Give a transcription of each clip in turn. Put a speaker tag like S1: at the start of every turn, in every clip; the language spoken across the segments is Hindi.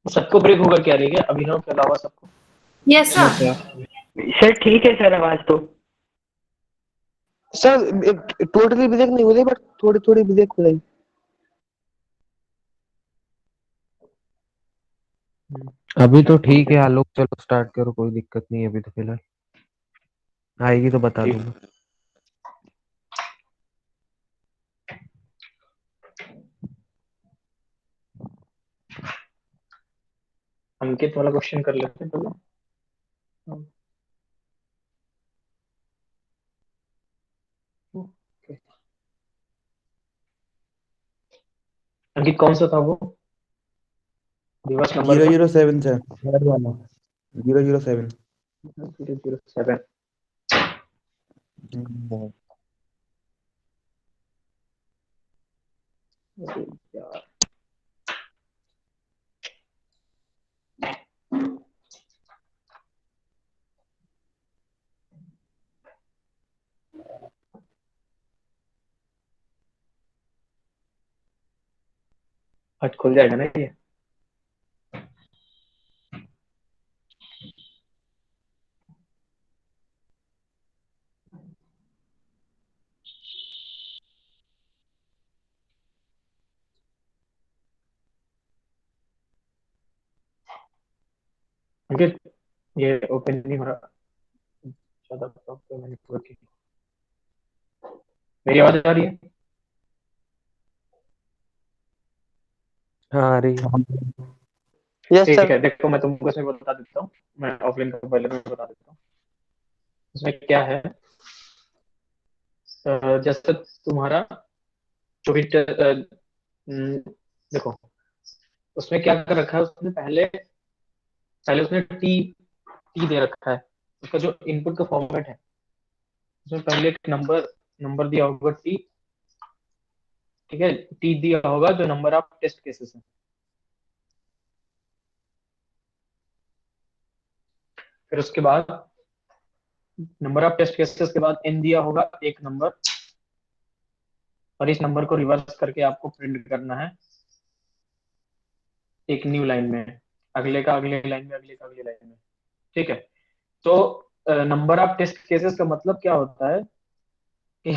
S1: सबको ब्रेक होगा क्या? देखिए अभिनव के अलावा सबको।
S2: Yes
S3: no
S2: sir.
S3: Sir. Sir ठीक है सर, आवाज तो
S4: सर टोटली ब्रेक नहीं हो रही, बट थोड़ी थोड़ी ब्रेक हो रही।
S5: अभी तो ठीक है आलोक, चलो स्टार्ट करो, कोई दिक्कत नहीं है अभी तो फिलहाल। आएगी तो बता
S1: ठीक।
S5: दूंगा।
S1: अंकित वाला क्वेश्चन कर लेते हैं पहले। Okay. अंकित कौन सा था वो दिवस नंबर का?
S6: 007 सर, थर्ड वाला 007।
S1: 007। अरे यार, आज खुल जाएगा ना ये? अंकित ये ओपन नहीं हो रहा, ज्यादा प्रॉब्लम है नेटवर्क की। मेरी आवाज आ रही है?
S5: हाँ आ रही है।
S4: यस
S1: ठीक
S4: सर।
S1: है, देखो मैं तुमको इसमें बता देता हूँ। मैं ऑफलाइन का पहले मैं बता देता हूँ इसमें क्या है। जैसे तुम्हारा जो भी देखो उसमें क्या कर रखा है, उसने पहले पहले उसने टी टी दे रखा है। उसका जो इनपुट का फॉर्मेट है, उसमें पहले एक नंबर नंबर दिया होगा टी। ठीक है, टी दिया होगा जो नंबर ऑफ टेस्ट केसेस है। फिर उसके बाद नंबर ऑफ टेस्ट केसेस के बाद एन दिया होगा एक नंबर, और इस नंबर को रिवर्स करके आपको प्रिंट करना है एक न्यू लाइन में, अगले का अगले लाइन में, अगले का अगले लाइन में। ठीक है, तो नंबर ऑफ टेस्ट केसेस का मतलब क्या होता है कि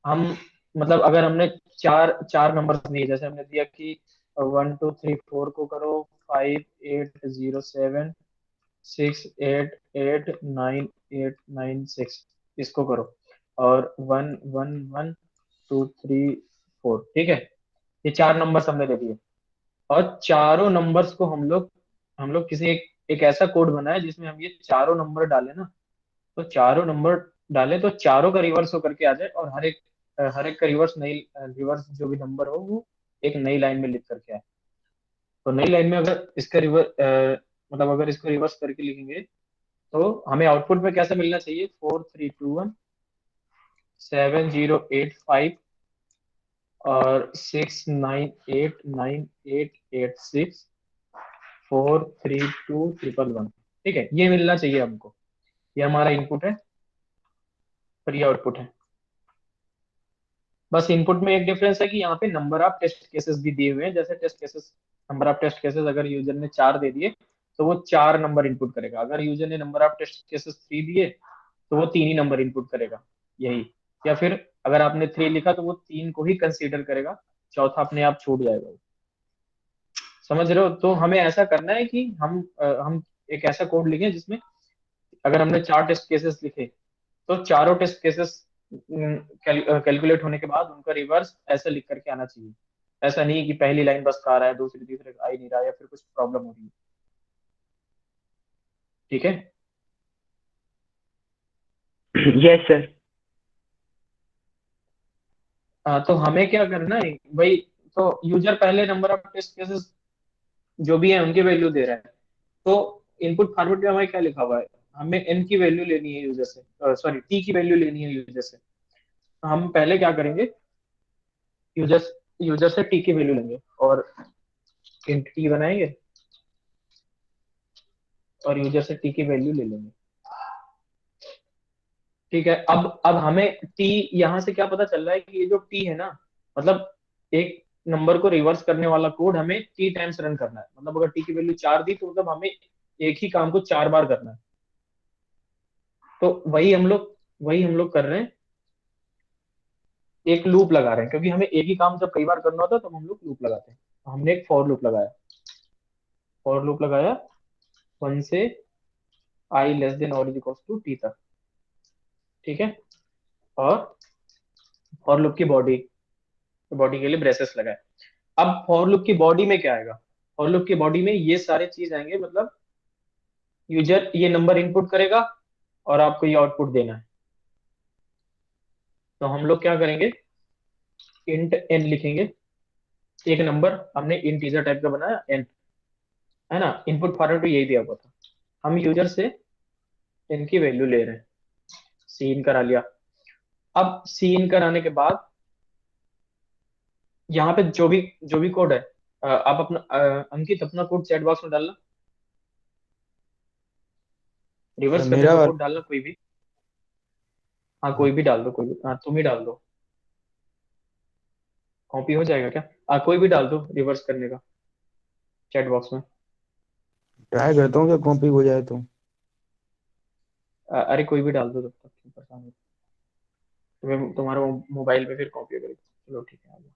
S1: हम मतलब अगर हमने चार चार नंबर दिए, जैसे हमने दिया कि 1 2 3 4 को करो, 5 8 0 7 6 8 8 9 8 9 6 इसको करो, और 1 1 1 2 3 4। ठीक है, ये चार नंबर्स हमने दे दिए, और चारों नंबर्स को हम लोग किसी एक ऐसा कोड बनाए जिसमें हम ये चारों नंबर डालें ना। तो चारों नंबर डालें तो चारों का रिवर्स होकर के आ जाए, और हर एक का रिवर्स नई रिवर्स जो भी नंबर हो वो एक नई लाइन में लिख करके आए। तो नई लाइन में अगर इसका मतलब अगर इसको रिवर्स करके लिखेंगे तो हमें आउटपुट में कैसा मिलना चाहिए? 4 3 2 1 7 0 8 5 और 6 9 8 9 8 8 6 4 3 2 1 1। ठीक है, ये मिलना चाहिए हमको। ये हमारा इनपुट है और ये आउटपुट है। बस इनपुट में एक डिफरेंस है कि यहाँ पे नंबर ऑफ टेस्ट केसेस भी दिए हुए हैं। जैसे test cases, number of test cases अगर यूजर ने 4 दे दिए तो वो 4 नंबर इनपुट करेगा। अगर यूजर ने नंबर ऑफ टेस्ट केसेस 3 दिए तो वो 3 ही नंबर इनपुट करेगा, यही। या फिर अगर आपने 3 लिखा तो वो 3 को ही कंसीडर करेगा, चौथा अपने आप छूट जाएगा। समझ रहे हो? तो हमें ऐसा करना है कि हम एक ऐसा कोड लिखें जिसमें अगर हमने 4 टेस्ट केसेस लिखे तो चारों टेस्ट केसेस कैलकुलेट होने के बाद उनका रिवर्स ऐसा लिख करके आना चाहिए। ऐसा नहीं कि पहली लाइन बस आ रहा है, दूसरी तीसरे आ ही नहीं रहा, या फिर कुछ प्रॉब्लम हो रही है। ठीक है,
S3: यस सर।
S1: तो हमें क्या करना है भाई? तो यूजर पहले नंबर ऑफ टेस्ट केसेस जो भी है उनकी वैल्यू दे रहा है। तो इनपुट फॉर्मेट में हमें क्या लिखा हुआ है? हमें एन की वैल्यू लेनी है यूजर से, सॉरी टी की वैल्यू लेनी है यूजर से। तो हम पहले क्या करेंगे, यूजर यूजर से टी की वैल्यू लेंगे और इंट टी बनाएंगे और यूजर से टी की वैल्यू ले लेंगे। ठीक है, अब हमें टी यहाँ से क्या पता चल रहा है कि ये जो टी है ना, मतलब एक नंबर को रिवर्स करने वाला कोड हमें टी टाइम्स रन करना है। मतलब अगर टी की वैल्यू 4 दी तो मतलब हमें एक ही काम को 4 बार करना है। तो वही हम लोग कर रहे हैं, एक लूप लगा रहे हैं, क्योंकि हमें एक ही काम जब कई बार करना होता है तो हम लोग लूप लगाते हैं। तो हमने एक फॉर लूप लगाया 1 से आई लेस देन और इज इक्वल टू टी तक। ठीक है। और फॉर लूप की बॉडी के लिए ब्रेसेस लगाए। अब फॉर लूप की बॉडी में क्या आएगा? फॉर लूप की बॉडी में ये सारे चीज आएंगे, मतलब यूजर ये नंबर इनपुट करेगा और आपको ये आउटपुट देना है। तो हम लोग क्या करेंगे, इंट एन लिखेंगे। एक नंबर हमने इंटीजर टाइप का बनाया एन, है ना। इनपुट फॉर्मेट भी यही दिया हुआ था। हम यूजर से एन की वैल्यू ले रहे हैं। सी इन करा लिया। अब सी इन कराने के बाद यहाँ पे जो भी कोड है, आप अपना अंकित अपना कोड चैट बॉक्स में डालना, रिवर्स करने
S6: मेरा
S1: का
S6: वाला
S1: कोड डालना कोई भी। हाँ कोई भी डाल दो, कोई भी, हाँ तुम ही डाल दो। कॉपी हो जाएगा क्या? कोई भी डाल दो रिवर्स करने का चैट बॉक्स में।
S6: ट्राई करता हूँ क्या कॉपी हो जाए तो।
S1: अरे कोई भी डाल दो, तब तक क्यों परेशान हो? तुम्हारा मोबाइल पे फिर कॉपी करेगा। चलो ठीक है, आ जाओ।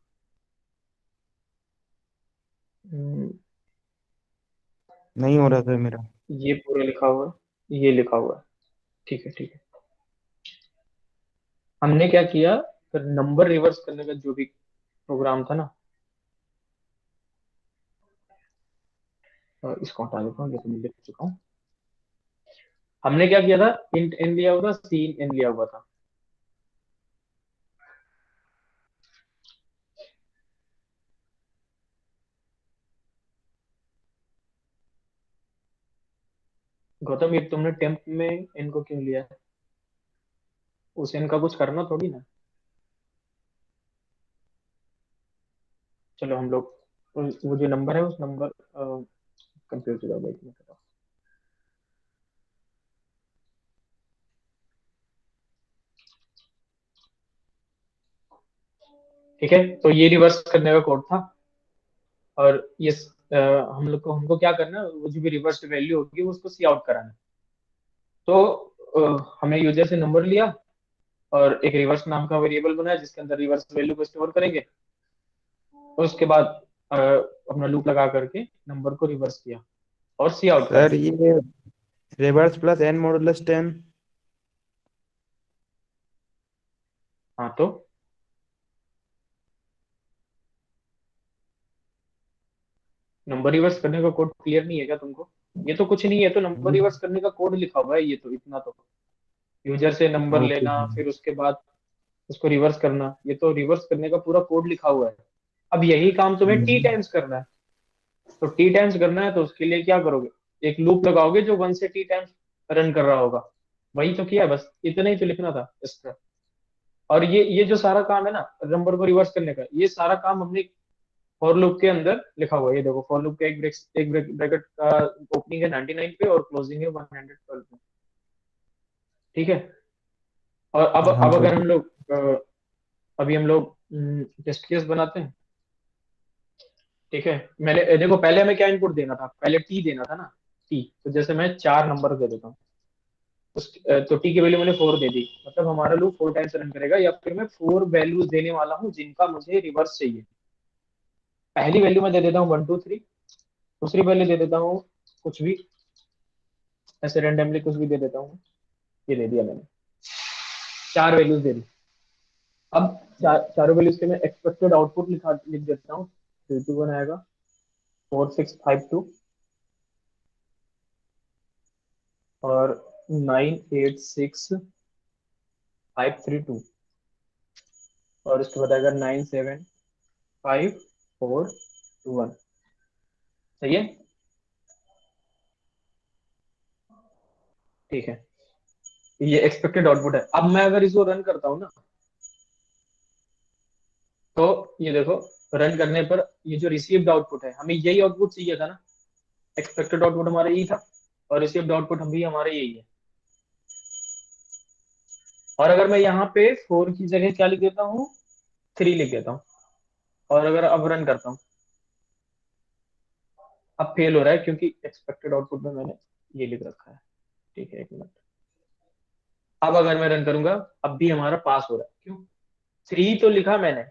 S1: हम्म,
S6: नहीं हो रहा था मेरा।
S1: ये पूरा लिखा हुआ है, ये लिखा हुआ है। ठीक है ठीक है। हमने क्या किया, फिर नंबर रिवर्स करने का जो भी प्रोग्राम था ना, इसको हटा देता हूँ, ये तो मैं लिख चुका हूँ। हमने क्या किया था, इंट एन लिया हुआ था, सीन एन लिया हुआ था। गौतम ये तुमने टेम्प में एन को क्यों लिया है? उस एन का कुछ करना थोड़ी ना। चलो हम लोग वो जो नंबर है उस नंबर, कंफ्यूज हो जाओगे इसमें। ठीक है, तो ये रिवर्स करने का कोड था। और ये हम लोग को हमको क्या करना है, वो जो भी रिवर्स वैल्यू होगी वो उसको सी आउट कराना है। तो हमने यूजर से नंबर लिया और एक रिवर्स नाम का वेरिएबल बनाया जिसके अंदर रिवर्स वैल्यू को स्टोर करेंगे। और उसके बाद अपना लूप लगा करके नंबर को रिवर्स किया और सी आउट
S6: सर
S1: कराया।
S6: ये रिवर्स प्लस एन मॉडुलस 10।
S1: हाँ तो नंबर रिवर्स करने का कोड क्लियर नहीं है क्या तुमको? ये तो कुछ नहीं है, तो नंबर रिवर्स करने का कोड लिखा हुआ है, ये तो इतना तो। यूजर से नंबर
S6: ओके
S1: लेना, फिर उसके बाद उसको रिवर्स करना, ये तो रिवर्स करने का पूरा कोड लिखा हुआ है। अब यही काम तुम्हें टी टाइम्स करना है। तो टी टाइम्स करना है तो उसके लिए क्या करोगे, एक लूप लगाओगे जो 1 से टी टाइम्स रन कर रहा होगा। वही तो किया है, बस इतना ही तो लिखना था इसका। और ये जो सारा काम है ना नंबर को रिवर्स करने का, ये सारा काम हमने फॉर लूप के अंदर लिखा हुआ है। ये देखो फॉर लूप का एक ब्रैकेट का ओपनिंग है 99 पे और क्लोजिंग है 112 पे। ठीक है। और
S6: हाँ
S1: अब
S6: सर।
S1: अगर हम लोग अभी हम लोग टेस्ट केस बनाते हैं। ठीक है। मैंने देखो पहले हमें क्या इनपुट देना था, पहले टी देना था ना। टी, तो जैसे मैं 4 नंबर दे देता हूँ, तो टी की वैल्यू मैंने 4 दे दी, मतलब हमारा लूप 4 टाइम्स रन करेगा। या फिर मैं 4 वैल्यूज देने वाला हूँ जिनका मुझे रिवर्स चाहिए। पहली वैल्यू मैं दे देता हूँ 1 2 3, दूसरी वैल्यू दे देता हूँ कुछ भी, ऐसे रेंडमली कुछ भी दे देता हूँ। ये दे दिया मैंने, 4 वैल्यूज दे दी। अब चारों वैल्यूज के मैं एक्सपेक्टेड आउटपुट लिख देता हूँ। 3 2 1 आएगा, 4 6 5 2 और 9 8 6 5 3 2, और उसके बाद आएगा 9 7 5 4 2 1। सही है। ठीक है, ये एक्सपेक्टेड आउटपुट है। अब मैं अगर इसको रन करता हूँ ना, तो ये देखो, रन करने पर ये जो रिसीव्ड आउटपुट है, हमें यही आउटपुट चाहिए था ना। एक्सपेक्टेड आउटपुट हमारा यही था और रिसीव्ड आउटपुट हम भी हमारे यही है। और अगर मैं यहाँ पे 4 की जगह क्या लिख देता हूँ, 3 लिख देता हूँ, और अगर अब रन करता हूँ, अब फेल हो रहा है क्योंकि एक्सपेक्टेड आउटपुट में मैंने ये लिख रखा है। ठीक है, 1 मिनट। अब अगर मैं रन करूंगा, अब भी हमारा पास हो रहा है। क्यों? 3 तो लिखा मैंने,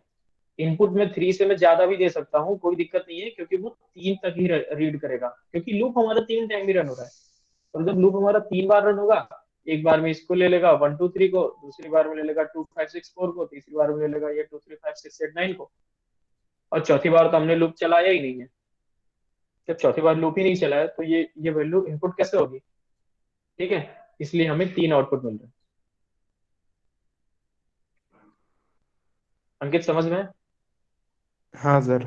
S1: इनपुट में 3 से मैं ज्यादा भी दे सकता हूँ, कोई दिक्कत नहीं है, क्योंकि वो 3 तक ही रीड करेगा, क्योंकि लूप हमारा 3 टाइम ही रन हो रहा है। और जब लूप हमारा 3 बार रन होगा, एक बार में इसको ले लेगा 1 2 3 को, दूसरी बार में ले लेगा 2 5 6 4 को, तीसरी बार में ले लेगा ये 2 3 5 6 8 9 को, और चौथी बार तो हमने लूप चलाया ही नहीं है। जब चौथी बार लूप ही नहीं चलाया तो ये वैल्यू इनपुट कैसे होगी? ठीक है, इसलिए हमें 3 आउटपुट मिल रहे हैं। अंकित समझ में है?
S6: हाँ सर।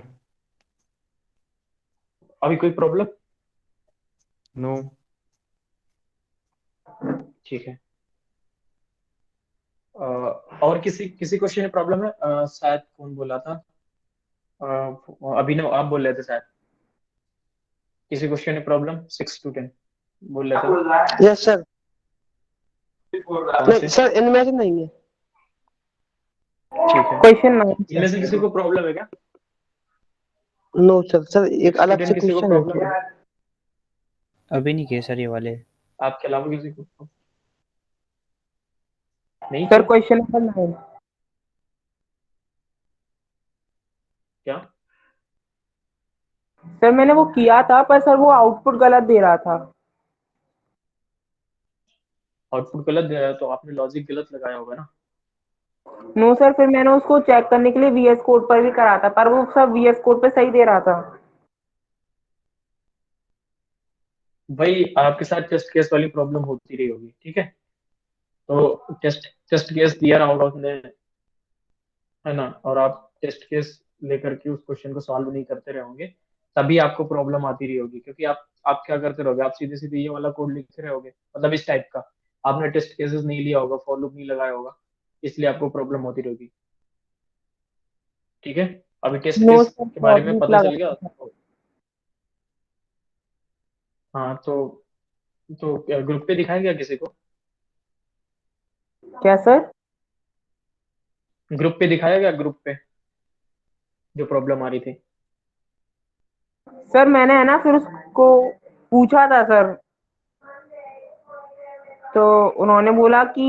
S1: अभी कोई प्रॉब्लम?
S6: नो।
S1: ठीक है। और किसी किसी क्वेश्चन में प्रॉब्लम है? शायद कौन बोला था? अभिनव आप बोल रहे थे शायद, किसी क्वेश्चन में प्रॉब्लम 6 to 10 बोल रहे थे।
S4: Yes sir.
S1: कौन
S4: नहीं
S1: से?
S4: सर, इनमें से नहीं है।
S1: ठीक है,
S2: क्वेश्चन 9
S1: इनमें से किसी को प्रॉब्लम है क्या?
S4: नो सर, सर एक अलग से
S1: स्टूडेंट किसी को
S4: क्वेश्चन है
S1: प्रॉब्लम है?
S7: अभी नहीं किए सर ये वाले।
S1: आपके अलावा किसी को नहीं
S2: सर।
S1: किया?
S2: Question number 9।
S1: क्या?
S2: सर मैंने वो किया था, पर सर वो आउटपुट गलत दे रहा था।
S1: आउटपुट गलत दे रहा है तो आपने लॉजिक गलत लगाया होगा ना।
S2: नो सर, फिर मैंने उसको चेक करने के लिए वीएस कोड पर भी करा था, पर वो सब वीएस कोड पे सही दे रहा था।
S1: भाई आपके साथ टेस्ट केस वाली प्रॉब्लम होती रही होगी, ठीक है? तो टेस्ट टेस्ट केस दिया रहा होगा उसने, है ना, और आप टेस्ट केस लेकर के उस क्वेश्चन को सॉल्व नहीं करते रहे होंगे, तभी आपको प्रॉब्लम आती रही होगी। क्योंकि आप क्या करते रहोगे, आप सीधे सीधे ये वाला कोड लिखते रहे होगे, मतलब इस टाइप का। आपने टेस्ट केसेस नहीं लिया होगा, फॉर लूप नहीं लगाया होगा, इसलिए आपको प्रॉब्लम होती रहेगी। ठीक है, अभी टेस्ट
S2: नो
S1: केस
S2: सर,
S1: के बारे में
S2: प्रॉब्लम
S1: पता
S2: लगा
S1: चल गया?
S2: था।
S1: हाँ, तो ग्रुप पे दिखाया गया किसी को?
S2: क्या सर?
S1: ग्रुप पे दिखाया गया, ग्रुप पे जो प्रॉब्लम आ रही थी?
S2: सर मैंने है ना फिर उसको पूछा था सर, तो उन्होंने बोला कि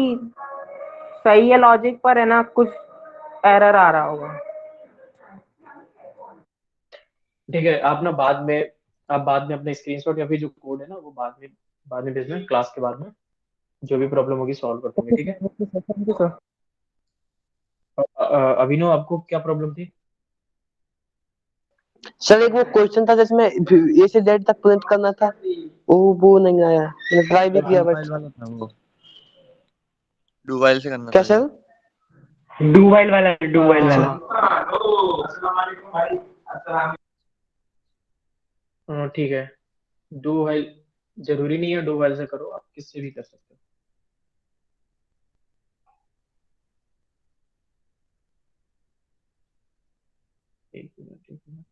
S2: सही है लॉजिक, पर है ना कुछ एरर आ रहा होगा।
S1: ठीक है, आप बाद में अपना स्क्रीनशॉट या फिर जो कोड है ना वो बाद में भेजना, क्लास के बाद में जो भी प्रॉब्लम होगी सॉल्व कर देंगे।
S2: ओके
S1: ठीक है?
S2: Sir, okay sir, thank you sir.
S1: Abhinav आपको क्या प्रॉब्लम थी?
S4: सर एक वो क्वेश्चन था जिसमें ए से जेड तक प्रिंट करना था, वो नहीं आया। मैंने ट्राई भी किया बट।
S7: मोबाइल वाला था वो। डू वाइल से करना
S4: क्या
S7: था ये।
S4: सर?
S3: डू वाइल वाला।
S1: ठीक है, डू वाइल जरूरी नहीं है डू वाइल से करो, आप किससे भी कर सकते हो। एक मिनट, एक मिनट।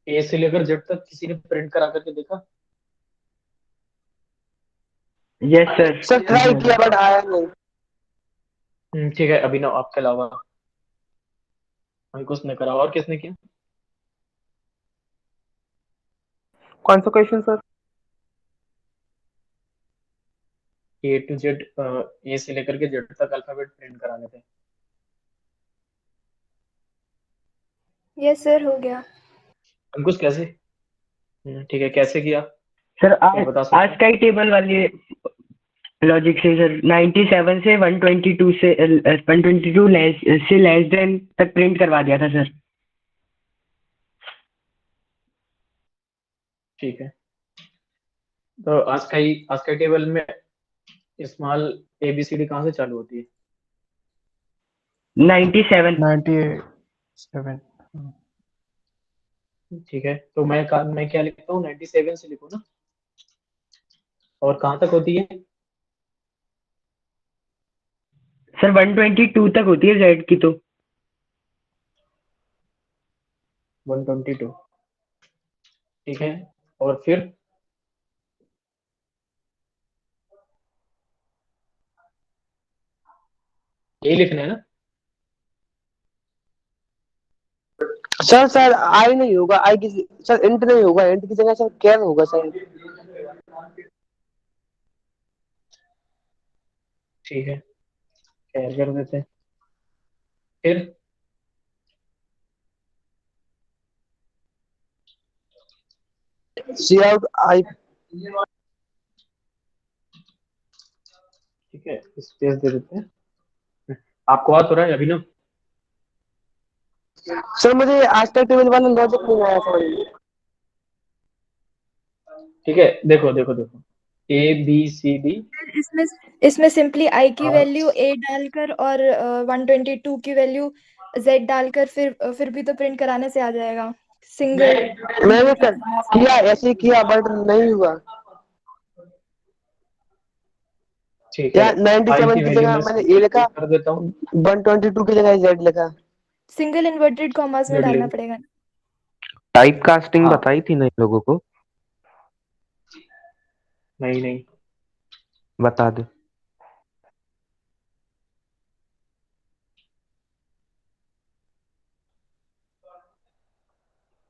S1: ए से लेकर जेड तक किसी ने प्रिंट करा करके देखा?
S3: Yes sir.
S4: सर ट्राई किया बट आया नहीं।
S1: ठीक है, अभिनव आपके अलावा अंकुश ने करा, और किसने किया?
S2: कौन सा question sir?
S1: A to Z, A से लेकर के जेड तक अल्फाबेट प्रिंट कराने थे।
S8: यस सर, हो गया।
S1: अंकुश कैसे? ठीक है, कैसे किया?
S3: सर
S1: क्या बता सकते
S3: आज
S1: हैं?
S3: का ही टेबल वाली लॉजिक से सर, 97 से 122 से 122 से लेस देन तक प्रिंट करवा दिया था सर।
S1: ठीक है, तो आज का टेबल में स्मॉल एबीसीडी कहाँ से चालू होती है?
S3: 97।
S6: 97।
S1: ठीक है, तो मैं क्या लिखता हूँ, 97 से लिखो ना। और कहाँ तक होती है?
S3: सर 122 तक होती है जेड की तो।
S1: 122, ठीक है। और फिर यही लिखना है ना?
S4: सर आई नहीं होगा, आई की सर इंट नहीं होगा, इंट की जगह सर कैर होगा सर।
S1: ठीक है, कैर कर देते हैं। फिर
S4: सी आउट आई।
S1: ठीक है, स्पेस दे देते हैं। आपको आ तो रहा है अभी ना?
S4: सर मुझे आज तक टेबल वाला लॉजिक नहीं आया समझ में।
S1: ठीक है, देखो देखो देखो, ए बी सी डी।
S8: इसमें इसमें सिंपली आई की वैल्यू ए डालकर और 122 की वैल्यू जेड डालकर फिर भी तो प्रिंट कराने से आ जाएगा, सिंगल
S4: मैंने कर किया, ऐसे ही किया बट नहीं हुआ।
S1: ठीक है,
S4: या
S1: आई
S4: 97
S1: की
S4: की
S1: वैल्यू
S4: जगह
S1: मैं
S4: मैंने ए
S1: सिंपल ए
S4: लिखा,
S1: कर देता हूँ।
S4: 122 की जगह जेड लिखा।
S8: सिंगल इन्वर्टेड कॉमास में
S1: जेड ले
S8: डालना
S1: लो।
S8: पड़ेगा।
S5: टाइप कास्टिंग
S1: हाँ,
S5: बताई थी ना इन लोगों को,
S1: नहीं नहीं,
S5: बता दे।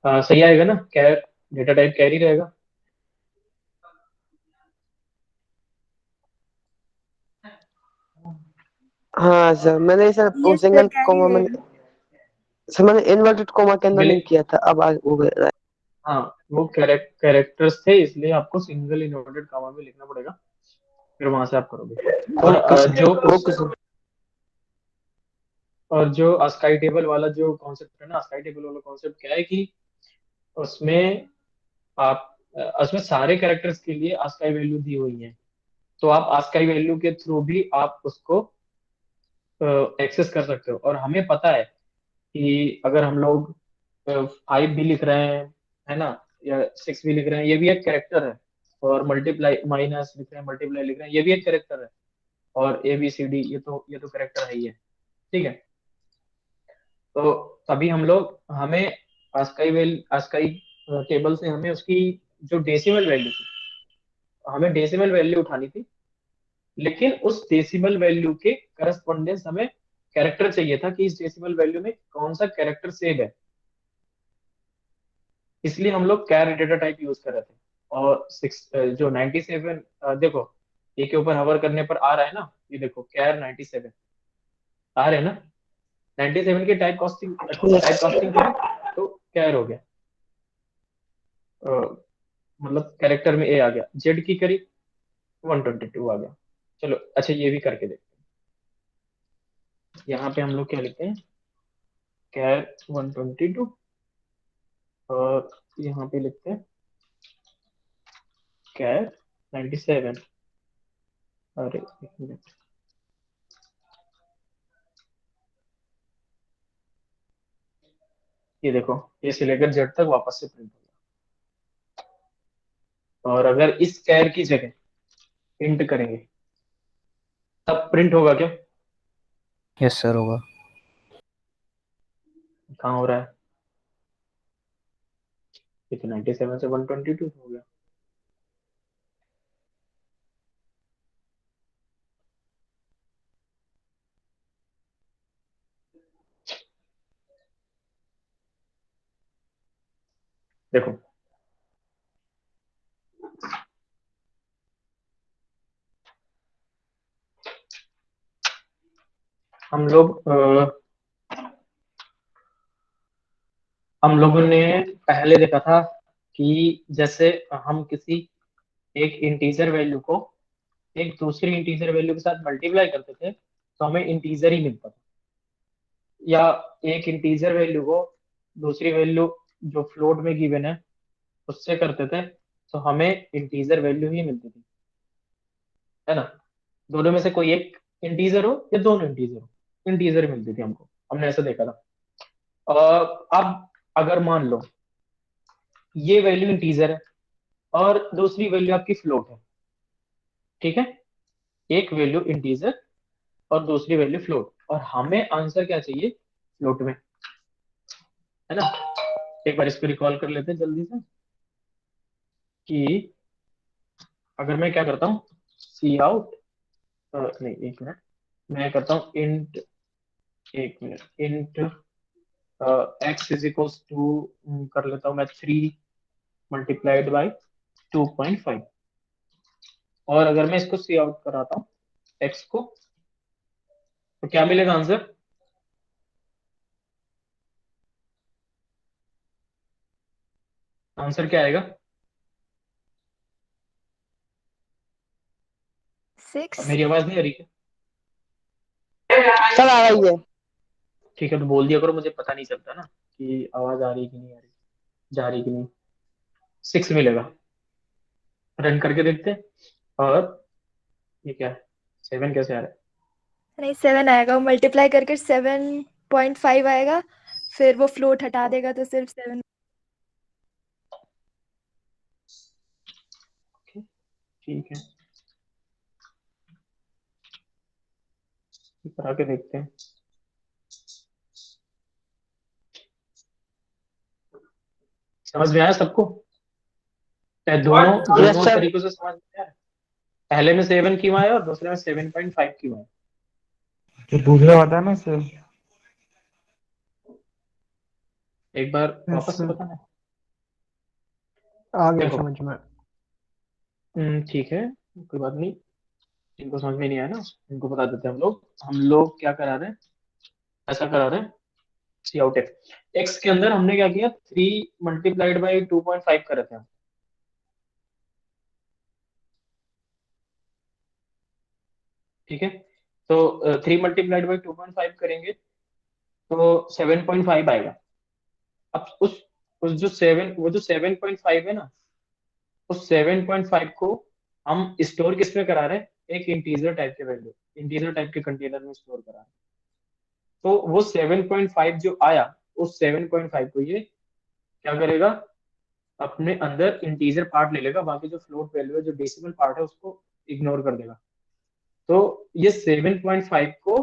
S1: सही आएगा ना? कैर, डेटा टाइप कैर ही रहेगा।
S4: हाँ सर मैंने सर वो
S8: yes sir,
S4: single
S8: carry
S4: comma
S8: रहेगा।
S4: मैंने सर मैंने इन्वर्टेड कॉमा के अंदर
S1: सिंगल,
S4: नहीं किया था, अब हो गया।
S1: हाँ, वो कैरेक्टर्स थे इसलिए आपको सिंगल इन्वर्टेड कॉमा में लिखना पड़ेगा, फिर वहां से आप करोगे। और
S4: ओके सर, ओके सर।
S1: जो अस्काई टेबल वाला जो कॉन्सेप्ट है ना, अस्काई टेबल वाला कॉन्सेप्ट क्या है कि उसमें आप उसमें सारे कैरेक्टर्स के लिए अस्काई वैल्यू दी हुई है, तो आप अस्काई वैल्यू के थ्रू भी आप उसको एक्सेस कर सकते हो। और हमें पता है कि अगर हम लोग 5 भी लिख रहे हैं, है ना, या 6 भी लिख रहे हैं, ये भी एक कैरेक्टर है। और मल्टीप्लाई माइनस लिख रहे हैं, मल्टीप्लाई लिख रहे हैं, ये भी एक कैरेक्टर है। और ए बी सी डी, ये तो कैरेक्टर है ही है। ठीक है, तो तभी हम लोग, हमें आस्काई टेबल से हमें उसकी जो डेसिमल वैल्यू थी, हमें डेसिमल वैल्यू उठानी थी। लेकिन उस डेसिमल वैल्यू के करस्पॉन्डेंस हमें कैरेक्टर चाहिए था कि इस डेसिमल वैल्यू में कौन सा कैरेक्टर सेव है। इसलिए हम लोग कैर डेटा टाइप यूज कर रहे थे। और जो 97, देखो, ए के ऊपर हवर करने पर आ रहा है ना, ये देखो कैर 97 आ रहे हैं ना। 97 की टाइप कास्टिंग करी तो कैर हो गया, अ, मतलब कैरेक्टर में ए आ गया। जेड की करी 122 आ गया। चलो अच्छा, ये भी करके देखते हैं। यहाँ पे हम लोग क्या लिखते हैं, कैर 122, और यहाँ पे लिखते हैं कैर 97। अरे एक मिनट, ये देखो, ए से लेकर जेड तक वापस से प्रिंट हो गया। और अगर इस कैर की जगह प्रिंट करेंगे तब प्रिंट होगा क्या?
S6: यस सर होगा।
S1: कहाँ हो रहा है? ये तो 97 से 122 हो गया। देखो, हम लोग हम लोगों ने पहले देखा था कि जैसे हम किसी एक इंटीजर वैल्यू को एक दूसरी इंटीजर वैल्यू के साथ मल्टीप्लाई करते थे तो हमें इंटीजर ही मिलता था। या एक इंटीजर वैल्यू को दूसरी वैल्यू जो फ्लोट में गिवन है उससे करते थे तो हमें इंटीजर वैल्यू ही मिलती थी, है ना। दोनों में से कोई एक इंटीजर हो या दोनों इंटीजर हो, इंटीजर मिलती थी हमको, हमने ऐसा देखा था। अब अगर मान लो ये वैल्यू इंटीजर है और दूसरी वैल्यू आपकी फ्लोट है, ठीक है, एक वैल्यू इंटीजर और दूसरी वैल्यू फ्लोट, और हमें आंसर क्या चाहिए फ्लोट में, है ना। एक बार इसको रिकॉल कर लेते हैं जल्दी से कि अगर मैं क्या करता हूँ सी आउट, नहीं एक मिनट, मैं करता हूँ इंट, एक minute, int x is equals to, कर लेता हूँ मैं 3 मल्टीप्लाइड बाई 2.5, और अगर मैं इसको सी आउट कराता हूँ एक्स को, तो क्या मिलेगा आंसर? आंसर क्या आएगा?
S8: 6।
S1: अब मेरी आवाज नहीं आ रही है?
S4: सर आ रही है।
S1: ठीक है, तो बोल दिया करो, मुझे पता नहीं चलता ना कि आवाज आ रही कि नहीं आ रही, जा रही कि नहीं। 6 मिलेगा, रन करके देखते हैं। और ये क्या है, 7 कैसे आ रहा है?
S8: नहीं 7 आएगा, मल्टीप्लाई करके 7.5 आएगा, फिर वो फ्लोट हटा देगा तो सिर्फ 7।
S1: ठीक है, करा के देखते हैं। समझ में आया सबको? दोनों
S4: यस
S1: दोनों
S4: सर।
S1: तरीकों से समझ में आया। पहले में 7 क्यों आया और दूसरे में 7.5 क्यों आया?
S9: जो दूसरा बताया ना सर।
S1: एक बार
S9: यस
S1: वापस से
S9: सर,
S1: बताना।
S9: आ गया
S1: देखो,
S9: समझ में।
S1: ठीक है, कोई बात नहीं, जिनको समझ में नहीं आया ना उनको बता देते हैं। हम लोग क्या करा रहे हैं, ऐसा करा रहे हैं सी आउट एक्स, एक्स के अंदर हमने क्या किया, 3 मल्टीप्लाइड बाई 2.5 कर रहे थे हम, ठीक है। तो 3 मल्टीप्लाइड बाई 2.5 करेंगे तो 7.5 आएगा। अब उस जो 7, वो जो 7.5 है ना, उस 7.5 को हम स्टोर किस में करा रहे हैं, एक इंटीजर टाइप के वैल्यू, इंटीजर टाइप के कंटेनर में स्टोर करा रहे हैं। तो वो 7.5 जो आया, उस 7.5 को ये क्या करेगा, अपने अंदर इंटीजर पार्ट ले लेगा, बाकी जो फ्लोट वैल्यू है, जो डेसिमल पार्ट है, उसको इग्नोर कर देगा। तो ये 7.5 को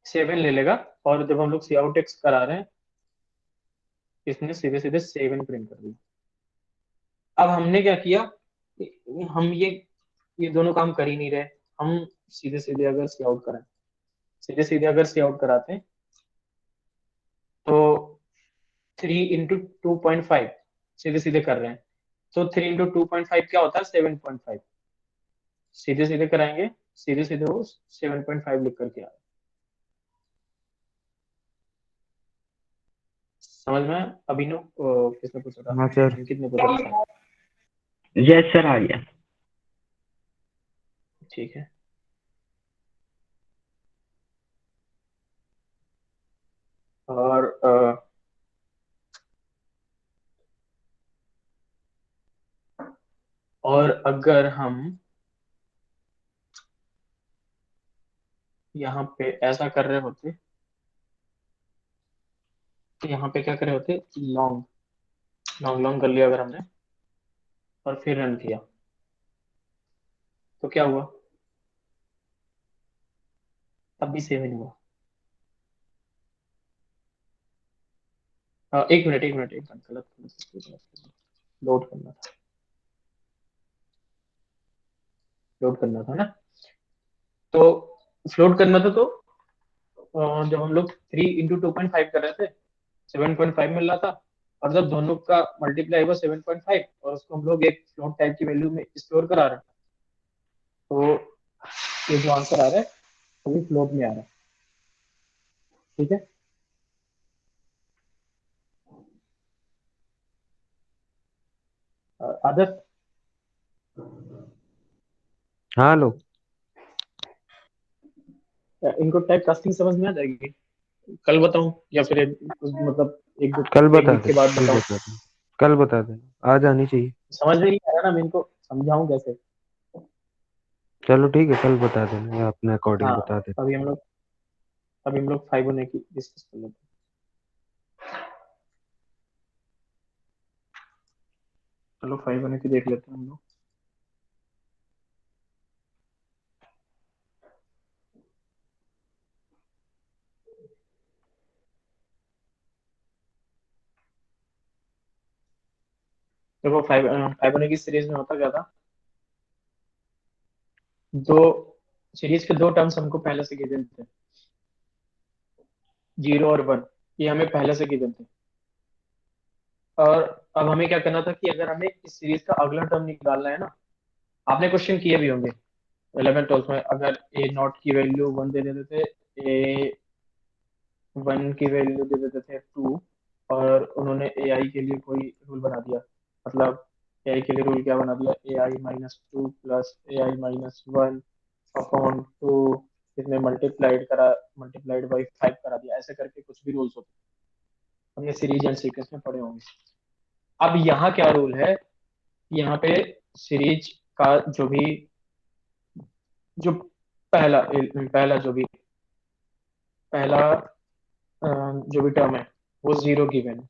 S1: 7 ले लेगा, और जब हम लोग सी आउट एक्स करा रहे हैं, इसने सीधे सीधे 7 प्रिंट कर दिया। अब हमने क्या किया, हम ये दोनों काम कर ही नहीं रहे, हम सीधे सीधे अगर सी आउट कराएं, सीधे सीधे अगर सी आउट कराते हैं, तो 3 × 2.5 सीधे सीधे कर रहे हैं, तो 3 × 2.5 क्या होता है, 7.5। सीधे सीधे कराएंगे, सीधे सीधे वो 7.5 लिख करके आ रहा है। समझ में आया? अभिनव किसने पूछा था,
S9: हाँ सर।
S1: अंकित ने पूछा था शायद।
S3: यस सर आ गया।
S1: ठीक है, और और अगर हम यहाँ पे ऐसा कर रहे होते, तो यहाँ पे क्या कर रहे होते, लॉन्ग लॉन्ग लॉन्ग कर लिया अगर हमने, और फिर रन किया, तो क्या हुआ, तब भी 7 हुआ। एक मिनट, गलत लोड करना था, लोड करना था ना। तो फ्लोट करना था, तो जब हम लोग 3 × 2.5 कर रहे थे, 7.5 मिल रहा था, और जब दोनों का मल्टीप्लाई हुआ 7.5, और उसको हम लोग एक फ्लोट टाइप की वैल्यू में स्टोर करा रहे हैं, तो ये जो आंसर आ रहा है वो भी फ्लोट में आ रहा है, ठीक है। आदत,
S5: हाँ लो,
S1: इनको टाइप कास्टिंग समझ में आ जाएगी? कल बताऊं या फिर मतलब
S5: कल
S1: एक
S5: बता
S1: वीक के
S5: देना,
S1: बाद
S5: कल
S1: बताऊं?
S5: बता देना, कल बता देना, आज आनी चाहिए।
S1: समझ में नहीं आ रहा ना, मैं इनको समझाऊं कैसे?
S5: चलो ठीक है, कल बता देना या अपने अकॉर्डिंग
S1: हाँ,
S5: बता देना।
S1: अभी हम लोग 5 होने की डिस्कस कर लेते हैं। चलो 5 होने की देख लेते हैं हम लोग। देखो फाइबोनाची सीरीज में होता क्या था, दो सीरीज के दो टर्म्स हमको पहले से गिवन थे, 0 और 1, ये हमें पहले से गिवन थे। और अब हमें क्या करना था कि अगर हमें इस सीरीज का अगला टर्म निकालना है ना, आपने क्वेश्चन किए भी होंगे 11th-12th में, अगर ए नॉट की वैल्यू 1 दे देते थे, ए 1 की वैल्यू दे देते थे 2, और उन्होंने ए आई के लिए कोई रूल बना दिया, मतलब ए आई के लिए रूल क्या बना दिया, ए आई -2 प्लस ए आई -1 अपॉन 2, इसमें मल्टीप्लाइड बाई 5 करा दिया, ऐसे करके कुछ भी रूल्स होते हैं, हमने सीरीज एंड सीक्वेंस में पढ़े होंगे। अब यहाँ क्या रूल है, यहाँ पे सीरीज का जो पहला जो भी टर्म है वो 0 गिवन है,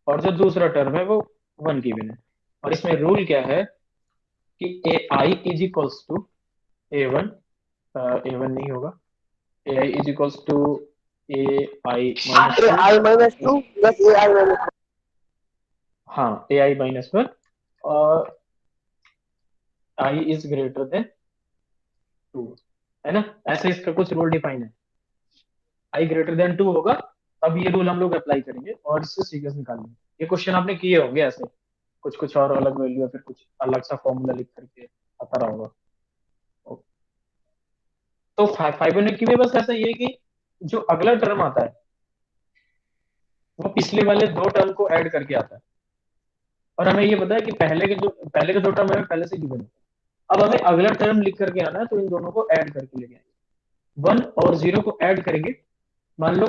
S1: और जो दूसरा टर्म है वो 1 गिवन है। और इसमें रूल क्या है कि A I is equals to A1, A1 नहीं होगा, A I is equals to A I
S4: AI -2 plus AI -1।
S1: हाँ, ए आई -1 और आई इज ग्रेटर देन 2, है ना, ऐसे इसका कुछ रूल डिफाइन है। आई ग्रेटर देन 2 होगा, अब ये रूल हम लोग अप्लाई करेंगे और इससे सीक्वेंस निकालेंगे। ये क्वेश्चन आपने किए होंगे ऐसे, कुछ कुछ और अलग वैल्यू या फिर कुछ अलग सा फॉर्मूला लिख करके आता रहा होगा। तो फाइबोनाची में बस ऐसा ही है कि जो अगला टर्म आता है वो पिछले वाले दो टर्म को ऐड करके आता है, और हमें ये पता है कि पहले के दो टर्म हमें पहले से गिवन है। अब हमें अगला टर्म लिख करके आना है, तो इन दोनों को ऐड करके लेके आएंगे, 1 और 0 को ऐड करेंगे। मान लो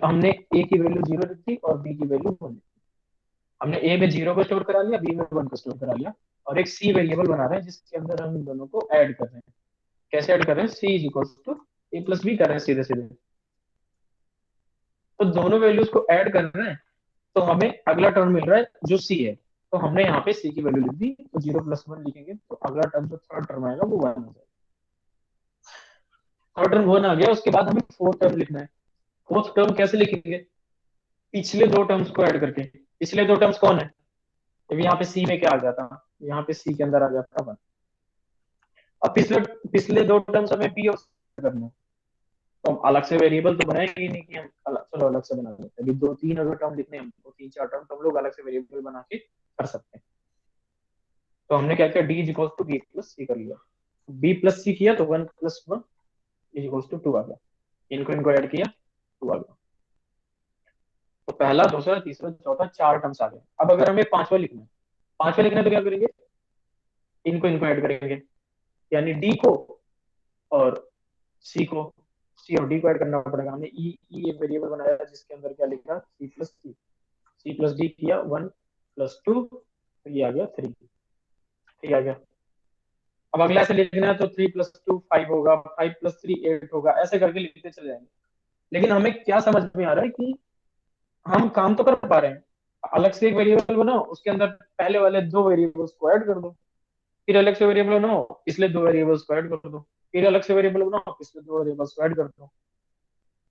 S1: हमने ए की वैल्यू 0 रखी थी और बी की वैल्यू 1 रखी, हमने ए में 0 को स्टोर करा लिया, बी में 1 को स्टोर करा लिया, और एक सी वेरिएबल बना रहे हैं जिसके अंदर हम इन दोनों को ऐड कर रहे हैं। कैसे ऐड कर रहे हैं, C is equal to A plus B कर रहे हैं सीधे सीधे, तो दोनों वैल्यूज को ऐड कर रहे हैं, तो हमें अगला टर्म मिल रहा है जो सी है, तो हमने यहाँ पे सी की वैल्यू लिख दी, तो 0 + 1 लिखेंगे, तो अगला टर्म जो थर्ड टर्म आएगा वो 1 हो जाएगा। थर्ड टर्म 1 आ गया, उसके बाद हमें फोर्थ टर्म लिखना है। फोर्थ टर्म कैसे लिखेंगे, पिछले दो टर्म्स को ऐड करके। पिछले दो टर्म्स कौन है, तो यहाँ पे सी में क्या आ गया था, यहाँ पे सी के अंदर आ गया था 1। अब पिछले दो टर्म्स हमें पी और करना है, तो हम अलग से वेरिएबल तो बनाएंगे ही नहीं कि हम अलग से बना लेते हैं। अभी 2-3 अगर टर्म लिखने हैं हमको, 3-4 टर्म, तो हम लोग अलग से वेरिएबल बना के कर सकते हैं। तो हमने क्या किया, D is equal to B plus C कर लिया, बी प्लस सी किया तो 1 + 1 इज इक्वल टू 2 आ गया, इनको ऐड किया 2 आ गया। तो पहला, दूसरा, तीसरा, चौथा, 4 टर्म्स आ गए। अब अगर हमें पांचवा लिखना है तो क्या करेंगे, इनको ऐड करेंगे, यानी डी को और सी और डी को ऐड करना पड़ेगा। हमने ई एक वेरिएबल बनाया जिसके अंदर क्या लिखा, सी प्लस डी किया 1 + 2, तो ये आ गया 3, ठीक आ गया। अब अगला ऐसे लिखना है तो 3 + 2 5 होगा, 5 + 3 8 होगा, ऐसे करके लिखते चले जाएंगे। लेकिन हमें क्या समझ में आ रहा है कि हम काम तो कर पा रहे हैं, अलग से एक वेरिएबल बनाओ, उसके अंदर पहले वाले दो वेरिएबल्स को ऐड कर दो, फिर अलग से वेरिएबल बनाओ, पिछले दो वेरिएबल्स को ऐड कर दो, फिर अलग से वेरिएबल बनाओ, पिछले दो वेरिएबल्स को ऐड कर दो।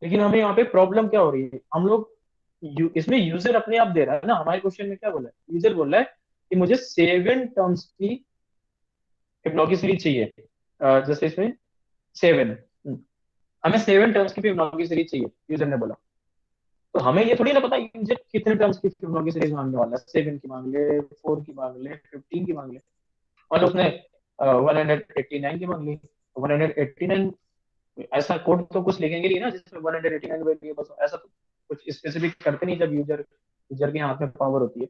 S1: लेकिन हमें यहाँ पे प्रॉब्लम क्या हो रही है, हम लोग इसमें यूजर अपने आप दे रहा है ना, हमारे क्वेश्चन में क्या बोला है, यूजर बोल रहा है कि मुझे 7 टर्म्स की फिबोनाची सीरीज चाहिए, जैसे इसमें 7 हमें 7 टर्म्स की फिबोनाची सीरीज चाहिए, यूजर ने बोला। तो हमें ये थोड़ी ना पता यूजर कितने टर्म्स की फिबोनाची सीरीज मांगने वाला है, 7 की मांग ले, 4 की मांग ले, 15 की मांग ले, और उसने 189 की मांग ली। 189 ऐसा कोड तो कुछ लिखेंगे नहीं ना जिसमें 189 वेरिएबल्स, ऐसा तो कुछ स्पेसिफिक करते नहीं जब यूजर के हाथ में पावर होती है।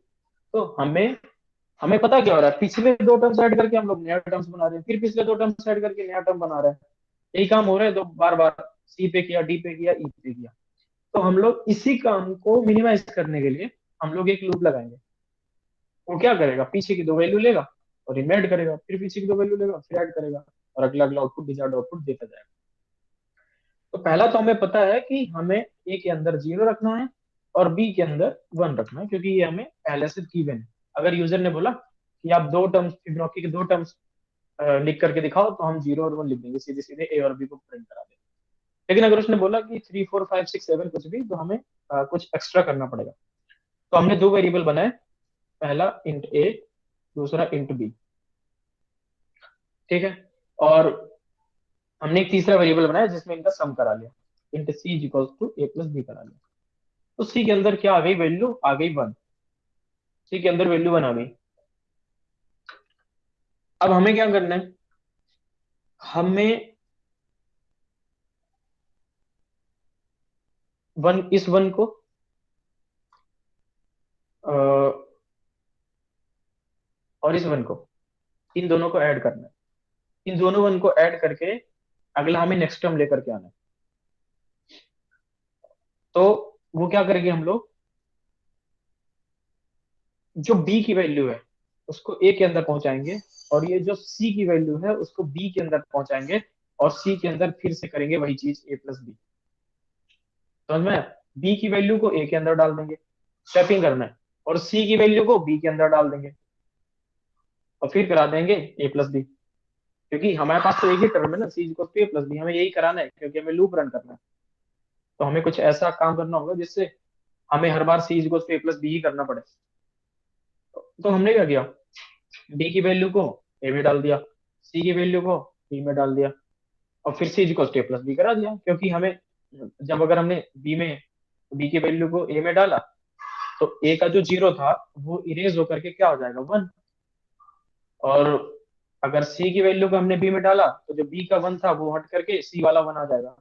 S1: तो हमें पता क्या हो रहा है, पिछले दो टर्म्स ऐड करके हम लोग नया टर्म्स बना रहे हैं, फिर पिछले दो टर्म्स ऐड करके नया टर्म बना रहे हैं, यही काम हो रहा है। तो बार बार सी पे किया, डी पे किया, ई पे किया। तो हम लोग इसी काम को मिनिमाइज करने के लिए हम लोग एक लूप लगाएंगे। वो क्या करेगा, पीछे की दो वैल्यू लेगा और इनमें ऐड करेगा, फिर पीछे की दो वैल्यू लेगा, फिर ऐड करेगा, और अगला अगला आउटपुट डिजायर्ड आउटपुट देता जाएगा। तो पहला तो हमें पता है कि हमें ए के अंदर 0 रखना है और बी के अंदर 1 रखना है, क्योंकि ये हमें पहले से गिवन है। अगर यूजर ने बोला कि आप दो टर्म्स फिबोनाची के दो टर्म्स लिख करके दिखाओ, तो हम 0 और 1 लिख देंगे, सीधे सीधे ए और बी को प्रिंट करा देंगे। लेकिन अगर उसने बोला कि 3 4 5 6 7 कुछ भी, तो हमें कुछ एक्स्ट्रा करना पड़ेगा। तो हमने दो वेरिएबल बनाए, पहला इंट ए, दूसरा इंट बी, ठीक है। और हमने एक तीसरा वेरिएबल बनाया जिसमें इनका सम करा लिया, int c is equal to A plus b करा लिया। तो सी के अंदर क्या आ गई, वैल्यू आ गई 1, सी के अंदर वैल्यू 1 आ गई। अब हमें क्या करना है, हमें इस 1 को और इस 1 को, इन दोनों को ऐड करना है। इन दोनों 1 को ऐड करके अगला हमें नेक्स्ट टर्म लेकर के आना है। तो वो क्या करेंगे हम लोग, जो b की वैल्यू है उसको a के अंदर पहुंचाएंगे, और ये जो c की वैल्यू है उसको b के अंदर पहुंचाएंगे, और c के अंदर फिर से करेंगे वही चीज a प्लस बी। समझ में आया? b की वैल्यू को a के अंदर डाल देंगे, स्वैपिंग करना है, और c की वैल्यू को b के अंदर डाल देंगे, और फिर करा देंगे a प्लस बी। क्योंकि हमारे पास तो एक ही टर्म है ना, c equal to a plus b, हमें यही कराना है क्योंकि हमें लूप रन करना है। तो हमें कुछ ऐसा काम करना होगा जिससे हमें हर बार c equal to a plus B ही करना पड़े। तो हमने क्या किया, b की वैल्यू को a में डाल दिया, c की वैल्यू को b में डाल दिया, और फिर c equal to a plus b करा दिया। क्योंकि हमें जब अगर हमने b की वैल्यू को a में डाला तो a का जो 0 था वो इरेज होकर के क्या हो जाएगा, 1। और अगर c की वैल्यू को हमने b में डाला तो जो b का 1 था वो हट करके c वाला 1 आ जाएगा।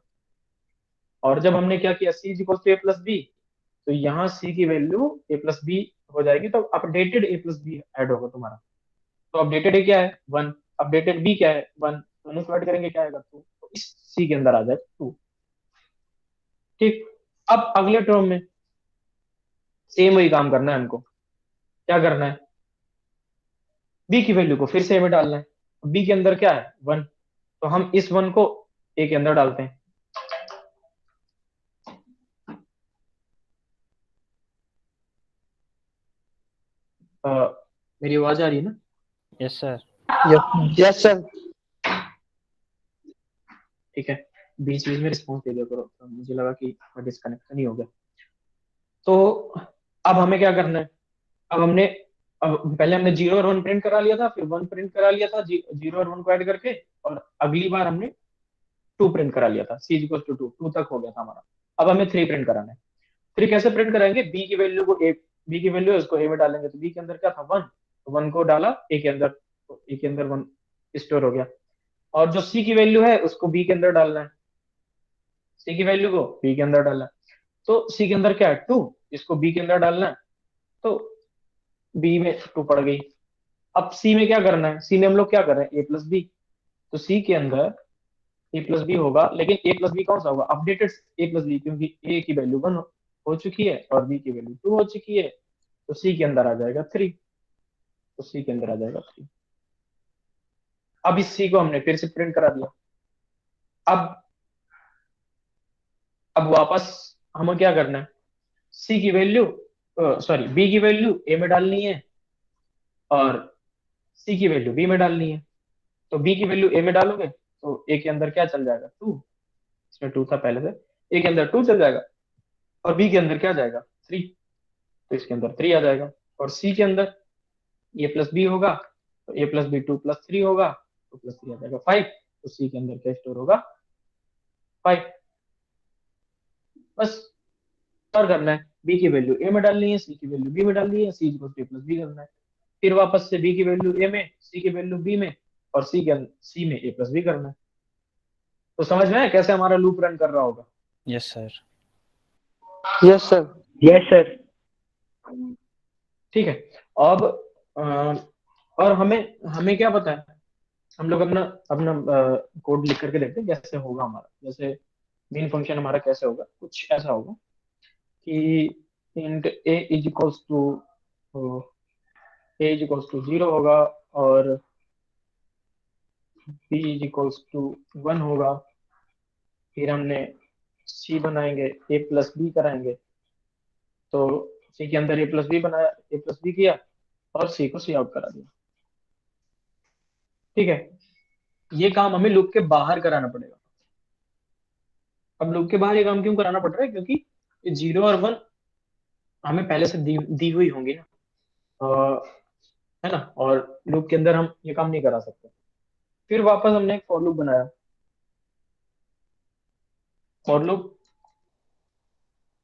S1: और जब हमने क्या किया, c equal to a plus b, तो यहाँ c की वैल्यू a प्लस बी हो जाएगी, तो updated a plus b add होगा तुम्हारा। तो अपडेटेड a क्या है, 1, अपडेटेड b क्या है, 1, दोनों को ऐड करेंगे क्या आएगा, 2। तो इस c के अंदर आ जाए 2, ठीक। अब अगले टर्म में सेम वही काम करना है हमको। क्या करना है, b की वैल्यू को फिर से a में डालना है, b के अंदर क्या है, 1, तो हम इस 1 को a के अंदर डालते हैं। मेरी आवाज आ रही है ना?
S6: Yes sir.
S4: Yes sir.
S1: ठीक है, बीच बीच में रिस्पॉन्स दे दिया करो, तो मुझे लगा कि डिस्कनेक्शन ही हो गया। तो अब हमें क्या करना है, अब पहले हमने 0 और 1 प्रिंट करा लिया था, फिर 1 प्रिंट करा लिया था 0 और 1 को ऐड करके, और अगली बार हमने 2 प्रिंट करा लिया था, c इक्वल टू 2 तक हो गया था हमारा। अब हमें 3 प्रिंट कराना है। 3 कैसे प्रिंट कराएंगे, b की वैल्यू को b की वैल्यू है उसको a में डालेंगे, तो b के अंदर क्या था, 1, तो 1 को डाला a के अंदर, तो a के अंदर 1 स्टोर हो गया। और जो c की वैल्यू है उसको b के अंदर डालना है, c की वैल्यू को b के अंदर डालना है। तो c के अंदर क्या है, 2, इसको b के अंदर डालना है, तो b में 2 पड़ गई। अब c में क्या करना है, c में हम लोग क्या कर रहे हैं, a प्लस बी, तो c के अंदर a प्लस बी होगा, लेकिन a प्लस बी कौन सा होगा, अपडेटेड a प्लस बी, क्योंकि a की वैल्यू 1 हो चुकी है और b की वैल्यू 2 हो चुकी है, तो c के अंदर आ जाएगा 3, तो c के अंदर आ जाएगा 3। अब इस c को हमने फिर से प्रिंट करा दिया। अब वापस हमें क्या करना है, c की वैल्यू सॉरी b की वैल्यू a में डालनी है, और c की वैल्यू b में डालनी है। तो b की वैल्यू a में डालोगे तो a के अंदर क्या चल जाएगा, 2, इसमें 2 था पहले से, a के अंदर 2 चल जाएगा, और b के अंदर क्या जाएगा, 3, तो इसके अंदर 3 आ जाएगा। और c के अंदर a प्लस बी होगा, तो a प्लस बी 2 प्लस 3 होगा, 2 प्लस 3 आ जाएगा 5, तो c के अंदर क्या स्टोर होगा, 5। बस और करना है, b की वैल्यू a में डालनी है, c की वैल्यू b में डालनी है, c equal to a plus b करना है, फिर वापस से b की वैल्यू a में, c की वैल्यू b में, और c में a प्लस बी करना है। तो समझ में आया कैसे हमारा लूप रन कर रहा होगा?
S6: Yes sir.
S4: Yes sir.
S3: Yes sir.
S1: ठीक है। अब और हमें क्या पता है, हम लोग अपना अपना कोड लिख करके देखते हैं कैसे होगा हमारा। जैसे मेन फंक्शन हमारा कैसे होगा, कुछ ऐसा होगा कि int a is equals to 0 होगा, और b इज इक्वल्स टू 1 होगा, फिर हमने c बनाएंगे, a प्लस बी कराएंगे, तो c के अंदर a प्लस बी बनाया, a प्लस बी किया, और c को सी आउट करा दिया। ठीक है, ये काम हमें लूप के बाहर कराना पड़ेगा। अब लूप के बाहर ये काम क्यों कराना पड़ रहा है, क्योंकि 0 और 1 हमें पहले से दी हुई होंगी ना, है ना, और लूप के अंदर हम ये काम नहीं करा सकते। फिर वापस हमने एक फॉर लूप बनाया। फॉर लूप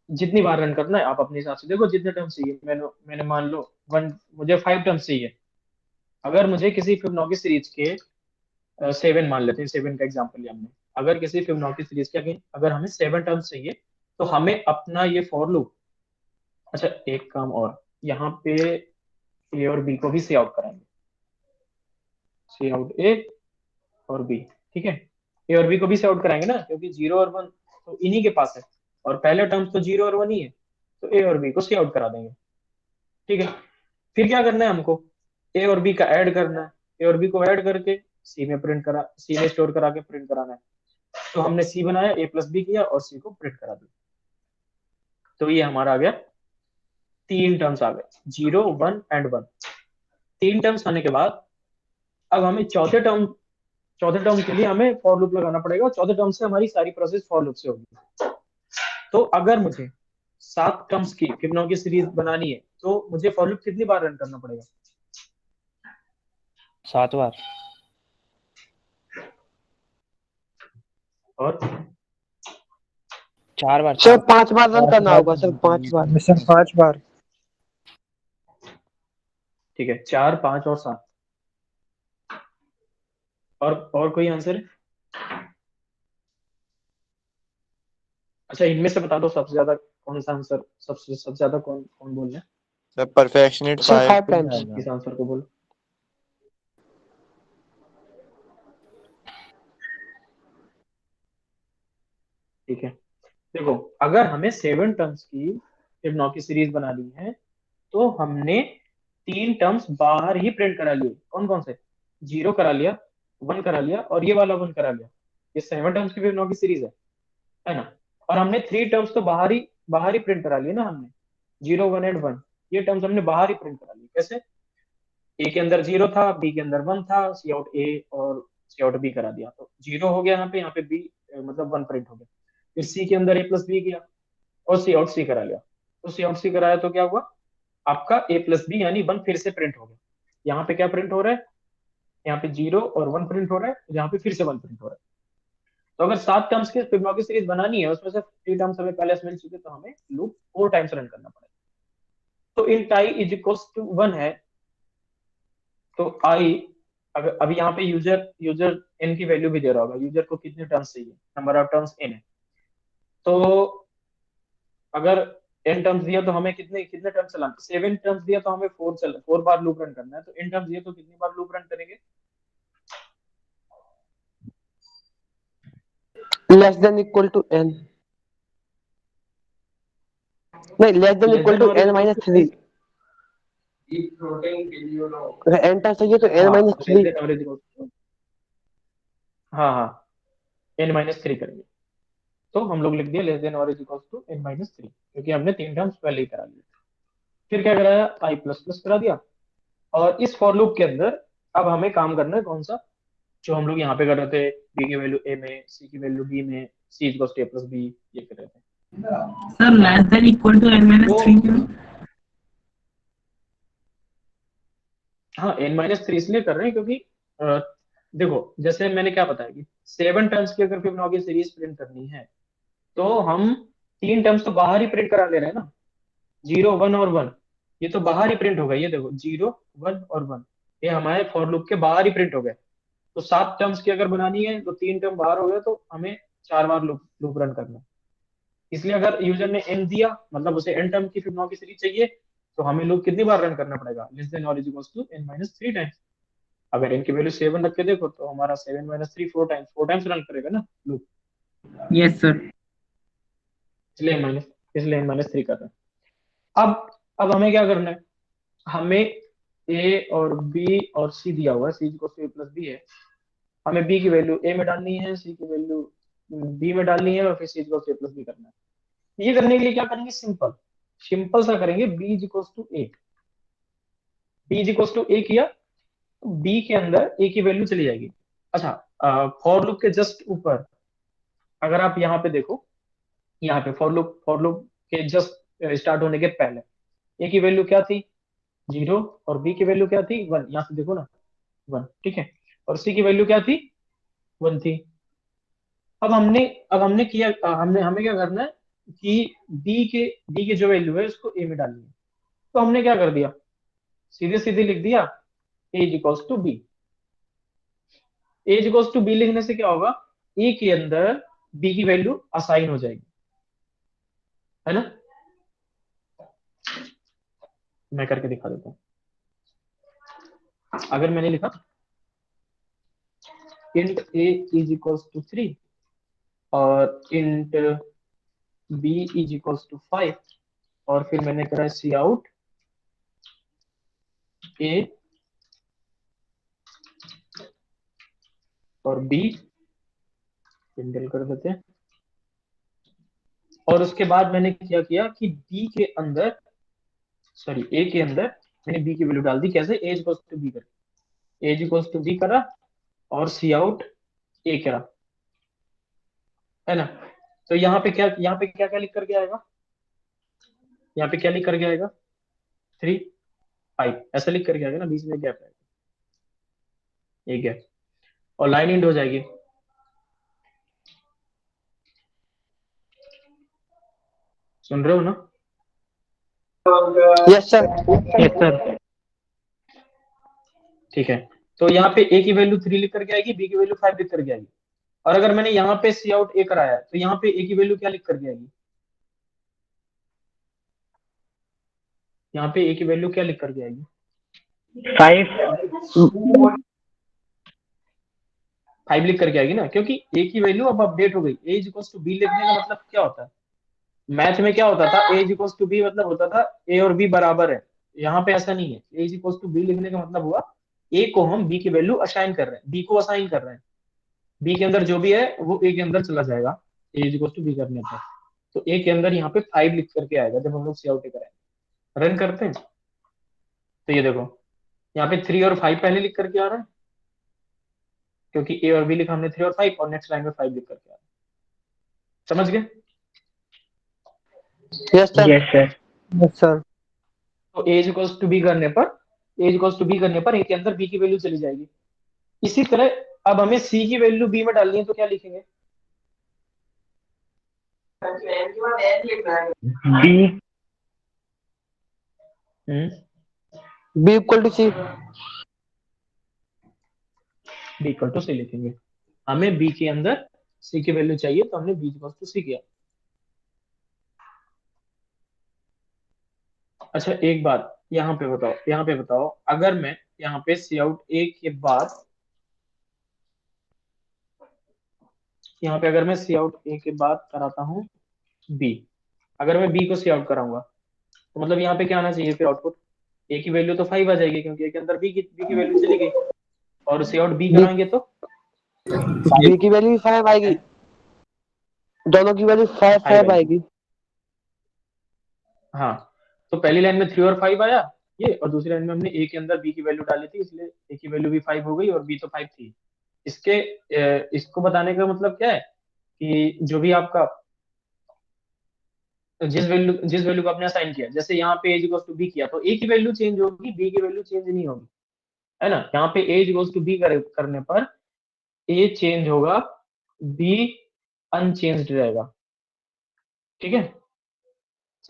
S1: जितनी बार रन करना है आप अपने हिसाब से देखो, जितने टर्म्स चाहिए। मैंने मान लो वन, मुझे 5 टर्म्स चाहिए। अगर मुझे किसी फिबोनाची सीरीज के 7 मान लेते हैं, 7 का एग्जांपल लिया हमने। अगर किसी फिबोनाची सीरीज के अगर हमें 7 टर्म्स चाहिए, तो हमें अपना ये फॉर लूप, अच्छा एक काम और, यहाँ पे ए और बी को भी सी आउट कराएंगे। सी आउट ए और बी, ठीक है। ए और बी को भी सी आउट कराएंगे ना, क्योंकि 0 और 1 तो इन्हीं के पास है, और पहले टर्म्स तो 0 और 1 ही है, तो ए और बी को सी आउट करा देंगे, ठीक है। फिर क्या करना है हमको, ए और बी का ऐड करना है। ए और बी को ऐड करके सी में स्टोर करा के प्रिंट कराना है। तो हमने सी बनाया, ए प्लस बी किया और सी को प्रिंट करा दिया। तो ये हमारा आ गया, 3 टर्म्स आ गए, 0 1 एंड 1। 3 टर्म्स आने के बाद अब हमें चौथे टर्म के लिए हमें फॉर लूप लगाना पड़ेगा। चौथे टर्म से हमारी सारी प्रोसेस फॉर लूप से होगी। तो अगर मुझे 7 टर्म्स की फिबोनाची सीरीज बनानी है, तो मुझे फॉर लूप कितनी बार रन करना पड़ेगा?
S6: 7 बार।
S1: और
S6: 4 बार।
S4: सर 5 बार रन करना होगा सर, 5 बार।
S9: सर 5 बार।
S1: ठीक है, 4 5 और 7। और कोई आंसर है? अच्छा इनमें से बता दो सबसे ज्यादा कौन सा आंसर, सबसे ज्यादा कौन कौन बोल रहे हैं?
S7: सर परफेक्शनेट
S4: सर
S7: 5
S4: 5 टाइम्स।
S1: इस आंसर को बोलो। ठीक है, देखो अगर हमें 7 टर्म्स की फिबोनाची सीरीज बनानी है, तो हमने 3 टर्म्स बाहर ही प्रिंट करा लिए। कौन कौन से? 0 करा लिया, 1 करा लिया, और ये वाला 1 करा लिया। ये 7 टर्म्स की फिबोनाची सीरीज है ना। और हमने 3 टर्म्स तो बाहर ही प्रिंट करा लिए ना हमने, 0 1 एंड 1। ये टर्म्स हमने बाहर ही प्रिंट करा लिए। कैसे? ए के अंदर 0 था, बी के अंदर 1 था, सी आउट ए और सी आउट बी करा दिया, तो 0 हो गया यहाँ पे बी मतलब 1 प्रिंट हो गया। फिर सी के अंदर ए प्लस बी किया और सी आउट सी करा लिया। तो सी आउट सी कराया तो क्या हुआ, आपका ए प्लस बी यानी 1 फिर से प्रिंट हो गया। यहाँ पे क्या प्रिंट हो रहा है, यहाँ पे 0 और 1 प्रिंट हो रहा है, यहाँ पे फिर से 1 प्रिंट हो रहा है। तो अगर 7 टर्म्स की फिबोनाची सीरीज बनानी है, उसमें से 3 टर्म्स हमें पहले से मिल चुके, तो हमें लूप 4 टाइम्स रन करना पड़ेगा। तो इन टाई इज इक्वल्स टू 1 है, तो आई, अगर अभी यहाँ पे यूजर एन की वैल्यू भी दे रहा होगा, यूजर को कितने टर्म्स चाहिए, नंबर ऑफ टर्म्स एन है। तो अगर एन टर्म्स दिया तो हमें कितने कितने टर्म्स चलाना, 7 टर्म्स दिया तो हमें 4 बार लूप रन करना है। तो एन टर्म्स दिए तो कितनी बार लूप रन करेंगे?
S4: Less than equal to N, नहीं less than equal to N minus 3। अगर एन टाइम्स चाहिए तो एन
S1: हाँ
S4: माइनस
S1: लेस
S4: 3।
S1: देन और इक्वल, हाँ हाँ, एन माइनस 3 करेंगे। तो हम लोग लिख दिया लेस देन और is equal to N minus 3, क्योंकि हमने 3 टर्म्स पहले ही करा लिए। फिर क्या कराया, आई प्लस प्लस करा दिया। और इस फॉर लूप के अंदर अब हमें काम करना है कौन सा, जो हम लोग यहाँ पे कर रहे थे, बी की वैल्यू ए में, सी की वैल्यू बी में, C is equal to A plus B, ये कर रहे थे।
S10: Sir less than equal to n minus 3।
S1: हाँ n माइनस 3 इसलिए कर रहे हैं क्योंकि देखो जैसे मैंने क्या बताया कि 7 टर्म्स की अगर फिबोनाची सीरीज प्रिंट करनी है, तो हम 3 टर्म्स तो बाहर ही प्रिंट करा ले रहे हैं ना, 0 1 और 1। ये तो बाहर ही प्रिंट हो गया, ये देखो 0 1 और 1, ये हमारे फॉर लूप के बाहर ही प्रिंट हो गए। तो 7 टर्म्स की अगर बनानी है, तो 3 टर्म बाहर हो गए, तो हमें 4 बार लूप रन करना है। इसलिए अगर यूजर ने n दिया, मतलब उसे n टर्म की फिबोनाची सीरीज चाहिए, तो हमें लूप कितनी बार रन करना पड़ेगा, लेस देन और is equal to n minus 3 times. अगर n की वैल्यू 7 रख के देखो, तो हमारा 7 माइनस 3 4 टाइम्स रन करेगा ना लूप।
S10: Yes sir.
S1: इसलिए n माइनस 3 कर रहे हैं। अब हमें क्या करना है, हमें a और b और c दिया हुआ है, c equal to a plus b है। हमें b की वैल्यू a में डालनी है, c की वैल्यू b में डालनी है, और फिर c equal to a plus b करना है। ये करने के लिए क्या करेंगे, सिंपल सा करेंगे, b is equal to a। b is equal to a किया, b के अंदर a की वैल्यू चली जाएगी। अच्छा, फॉर लूप के जस्ट ऊपर अगर आप यहाँ पे देखो, यहाँ पे फॉर लूप के जस्ट स्टार्ट होने के पहले a की वैल्यू क्या थी, 0 और बी की वैल्यू क्या थी 1, यहाँ से देखो ना 1, ठीक है, और सी की वैल्यू क्या थी 1 थी। अब हमने किया हमने हमें क्या करना है कि बी की जो वैल्यू है उसको ए में डालनी है। तो हमने क्या कर दिया, सीधे सीधे लिख दिया A is equals to B. A is equals to B लिखने से क्या होगा, ए के अंदर बी की वैल्यू असाइन हो जाएगी, है ना। मैं करके दिखा देता हूँ। अगर मैंने लिखा int a is equals to 3 और int b is equals to 5 और फिर मैंने करा सी आउट ए और बी, इंटल कर देते हैं, और उसके बाद मैंने क्या किया कि बी के अंदर सॉरी ए के अंदर मैंने बी की वैल्यू डाल दी। कैसे, ए इक्वल्स टू बी कर, ए इक्वल्स टू बी करा और सी आउट ए करा, है ना। तो यहाँ पे क्या क्या लिख करके आएगा, यहाँ पे क्या लिख करके आएगा 3 5 ऐसा लिख करके आएगा ना, बीच में गैप आएगा, ये गैप, और लाइन इंड हो जाएगी। सुन रहे हो ना।
S4: Yes sir.
S1: यस सर, ठीक है। तो यहाँ पे ए की वैल्यू 3 लिख करके आएगी, बी की वैल्यू 5 लिख करके आएगी, और अगर मैंने यहाँ पे सी आउट ए कराया तो यहाँ पे ए की वैल्यू क्या लिख करके आएगी, यहाँ पे ए की वैल्यू क्या लिख करके आएगी 5 लिख करके आएगी ना, क्योंकि ए की वैल्यू अब अपडेट हो गई। ए इज इक्वल्स टू बी लिखने का मतलब क्या होता है, मैथ में क्या होता था, ए इज इक्वल्स टू बी मतलब होता था ए और बी बराबर है। यहाँ पे ऐसा नहीं है, ए इज इक्वल्स टू बी लिखने का मतलब हुआ ए को हम बी की वैल्यू असाइन कर रहे हैं, बी को असाइन कर रहे हैं, बी के अंदर जो भी है वो ए के अंदर चला जाएगा ए इज इक्वल्स टू बी करने पर। तो ए के अंदर यहाँ पे 5 लिख करके आएगा जब हम लोग सी आउट कराएंगे। रन करते हैं तो ये देखो यहाँ पे 3 और 5 पहले लिख करके आ रहा है, क्योंकि ए और बी लिखा हमने 3 और 5, और नेक्स्ट लाइन में 5 लिख करके आ रहा है। समझ गए।
S4: Yes sir.
S3: Yes sir.
S4: Yes sir.
S1: तो ए इक्वल्स टू बी करने पर ए के अंदर बी की वैल्यू चली जाएगी। इसी तरह अब हमें सी की वैल्यू बी में डालनी है, तो क्या लिखेंगे,
S3: B
S4: B equal to C.
S1: B equal to C लिखेंगे। हमें बी के अंदर सी की वैल्यू चाहिए, तो हमने बी इक्वल टू सी किया। अच्छा एक बात यहाँ पे बताओ, अगर मैं यहाँ पे सी आउट ए के बाद यहाँ पे अगर मैं सी आउट ए के बाद कराता हूँ बी, अगर मैं बी को सी आउट कराऊंगा तो मतलब यहाँ पे क्या आना चाहिए फिर आउटपुट, ए की वैल्यू तो 5 आ जाएगी क्योंकि ए के अंदर बी की वैल्यू चली गई, और सी आउट बी कराएंगे तो
S4: बी की वैल्यू 5 आएगी, दोनों की वैल्यू 5 आएगी।
S1: हाँ, तो पहली लाइन में 3 और 5 आया ये, और दूसरी लाइन में हमने ए के अंदर बी की वैल्यू डाली थी, इसलिए ए की वैल्यू भी 5 हो गई और बी तो 5 थी। इसको बताने का मतलब क्या है कि जो भी आपका जिस वैल्यू को आपने असाइन किया, जैसे यहाँ पे ए इक्वल्स टू बी किया तो ए की वैल्यू चेंज होगी, बी की वैल्यू चेंज नहीं होगी, है ना। यहाँ पे ए इक्वल्स टू बी करने पर ए चेंज होगा, बी अनचेंज्ड रहेगा, ठीक है,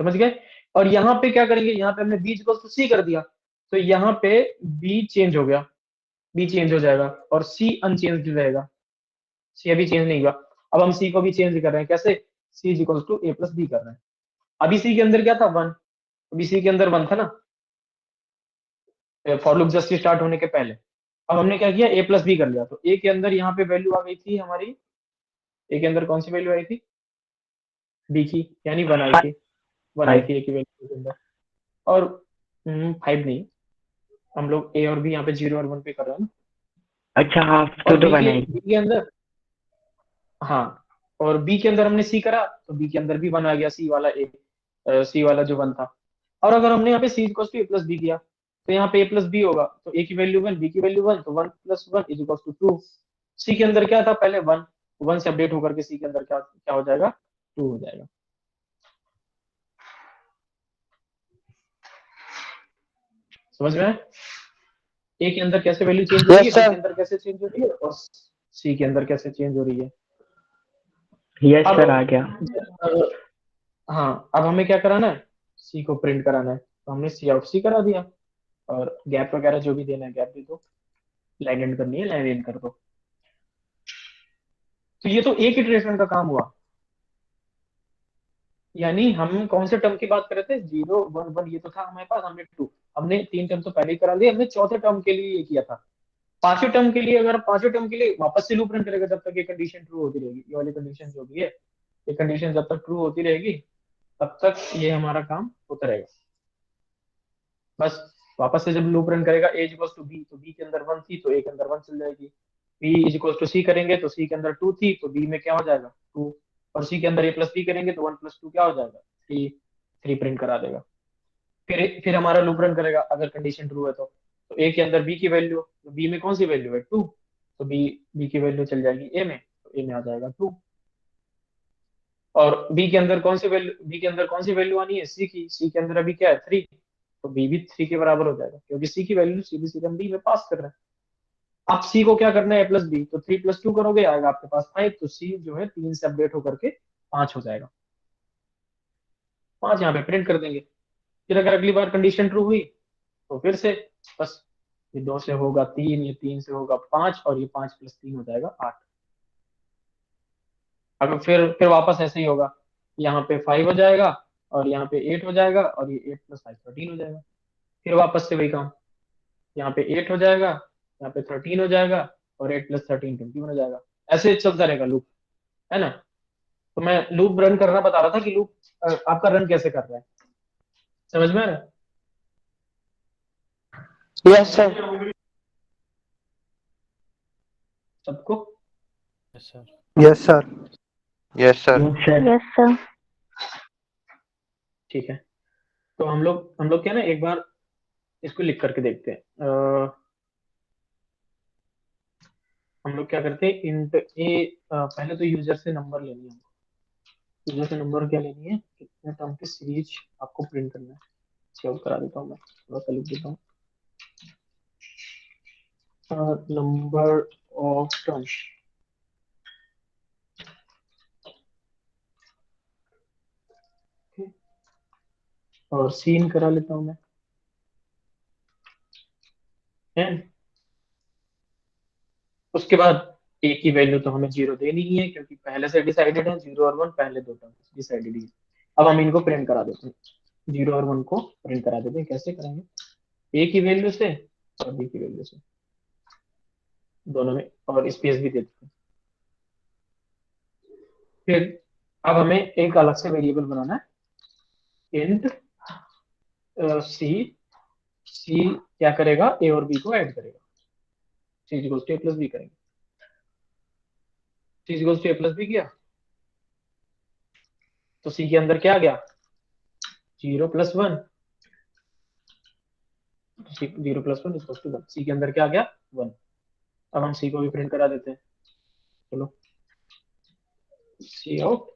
S1: समझ गए। और यहाँ पे क्या करेंगे, यहाँ पे हमने बी इक्वल्स टू सी कर दिया, तो यहाँ पे बी चेंज हो गया, बी चेंज हो जाएगा और सी अनचेंज्ड रहेगा, सी अभी चेंज नहीं हुआ। अब हम सी को भी चेंज कर रहे हैं, कैसे, C is equals to A plus B कर रहे हैं। अभी सी के अंदर क्या था 1, अभी सी के अंदर 1 था ना फॉर लूप जस्ट स्टार्ट होने के पहले। अब हमने क्या किया, ए प्लस बी कर लिया, तो ए के अंदर यहाँ पे वैल्यू आ गई थी हमारी, ए के अंदर कौन सी वैल्यू आई थी, बी की, यानी 1 आई थी, 1 आई थी ए की वैल्यू के अंदर, और 5 नहीं, हम लोग ए और बी यहाँ पे 0 और 1 पे कर रहे हैं ना।
S3: अच्छा हाँ,
S1: और
S3: तो बनाएंगे।
S1: बी के अंदर हाँ, और बी के अंदर हमने सी करा तो बी के अंदर भी 1 आ गया, सी वाला जो 1 था। और अगर हमने यहाँ पे C equals to A plus B किया तो यहाँ पे ए प्लस बी होगा, तो ए की वैल्यू 1, बी की वैल्यू 1, तो 1 प्लस 1 इज इक्वल्स टू 2। सी के अंदर क्या था पहले 1, 1 से अपडेट होकर के सी के अंदर क्या क्या हो जाएगा 2 हो जाएगा। समझ में आया? ए के अंदर कैसे वैल्यू चेंज हो रही है,
S4: यस
S1: बी के
S4: सर।
S1: अंदर कैसे चेंज हो रही है और सी के अंदर कैसे चेंज हो रही है।
S3: यस
S1: अब
S3: सर आ गया।
S1: हाँ, अब हमें क्या कराना है, सी को प्रिंट कराना है, तो हमने सी आउट सी करा दिया और गैप वगैरह जो भी देना है गैप दे दो, लाइन एंड करनी है लाइन एंड कर दो। तो ये तो एक इटरेशन का काम हुआ, यानी हम कौन से टर्म की बात कर रहे थे, 0 1 1 ये तो था हमारे पास, हमने 2, हमने 3 टर्म तो पहले ही करा लिए, हमने चौथे टर्म के लिए ये किया था। पांचवें टर्म के लिए, अगर पांचवें टर्म के लिए वापस से लूप रन करेगा जब तक ये कंडीशन ट्रू होती रहेगी, ये वाली कंडीशन जो भी है, ये कंडीशन जब तक ट्रू होती रहेगी तब तक ये हमारा काम होता रहेगा। बस वापस से जब लूप रन करेगा a इक्वल्स टू बी, तो b के अंदर 1 थी तो a के अंदर 1 चल जाएगी, b इक्वल्स टू c करेंगे तो c के अंदर 2 थी तो b में क्या हो जाएगा 2, और c के अंदर a प्लस b करेंगे तो 1 प्लस 2 क्या हो जाएगा 3, 3 प्रिंट करा देगा। फिर हमारा लूप रन करेगा अगर कंडीशन ट्रू है तो a के अंदर b की वैल्यू, तो b में कौन सी वैल्यू है 2, तो b की वैल्यू चल जाएगी a में, तो a में आ जाएगा 2, और b के अंदर कौन सी वैल्यू, b के अंदर कौन सी वैल्यू आनी है c की, c के अंदर अभी क्या है 3, तो b भी 3 के बराबर हो जाएगा क्योंकि c की वैल्यू सीधे सीधे हम b में पास कर रहे हैं। अब c को क्या करना है a प्लस बी, तो 3 प्लस 2 करोगे आएगा आपके पास 5, तो c जो है 3 से अपडेट होकर के 5 हो जाएगा, 5 यहाँ पे प्रिंट कर देंगे। फिर अगर अगली बार कंडीशन ट्रू हुई तो फिर से बस ये 2 से होगा 3, ये 3 से होगा 5 और ये 5 प्लस 3 हो जाएगा 8। अगर फिर वापस ऐसे ही होगा, यहाँ पे 5 हो जाएगा और यहाँ पे 8 हो जाएगा और ये 8 प्लस 5 13 हो जाएगा। फिर वापस से वही काम, यहाँ पे 8 हो जाएगा, यहाँ पे 13 हो जाएगा और 8 प्लस 13 21 हो जाएगा। ऐसे चलता रहेगा लूप, है ना। तो मैं लूप रन करना बता रहा था कि लूप आपका रन कैसे कर रहा है, समझ में आ रहा है
S4: यस सर।
S1: सबको?
S6: Yes sir.
S9: Yes sir.
S7: Yes sir.
S3: Yes sir.
S1: ठीक है, तो हम लोग क्या ना एक बार इसको लिख करके देखते हैं। हम लोग क्या करते हैं, इंट ए, पहले तो यूजर से नंबर लेनी है, यूजर से नंबर क्या लेनी है, कितने टर्म की सीरीज आपको प्रिंट करना है। सेव करा देता हूँ मैं, थोड़ा सा लिख देता हूँ, नंबर ऑफ टर्म्स, और सीन करा लेता हूँ मैं, है। उसके बाद ए की वैल्यू तो हमें 0 देनी ही है क्योंकि पहले से डिसाइडेड है, 0 और 1 पहले दो टर्म डिसाइडेड ही है। अब हम इनको प्रिंट करा देते हैं, 0 और 1 को प्रिंट करा देते हैं। कैसे करेंगे, ए की वैल्यू से और बी की वैल्यू से, दोनों में, और स्पेस भी देते हैं। फिर अब हमें एक अलग से वेरिएबल बनाना है, इंट सी क्या करेगा, ए और बी को ऐड करेगा, C equals to A plus B करेंगे, C equals to A plus B किया तो सी के अंदर क्या आ गया 0 plus 1, 0 plus 1 equals to 1, C के अंदर क्या आ गया 1। अब हम सी को भी प्रिंट करा देते हैं, चलो सी आउट,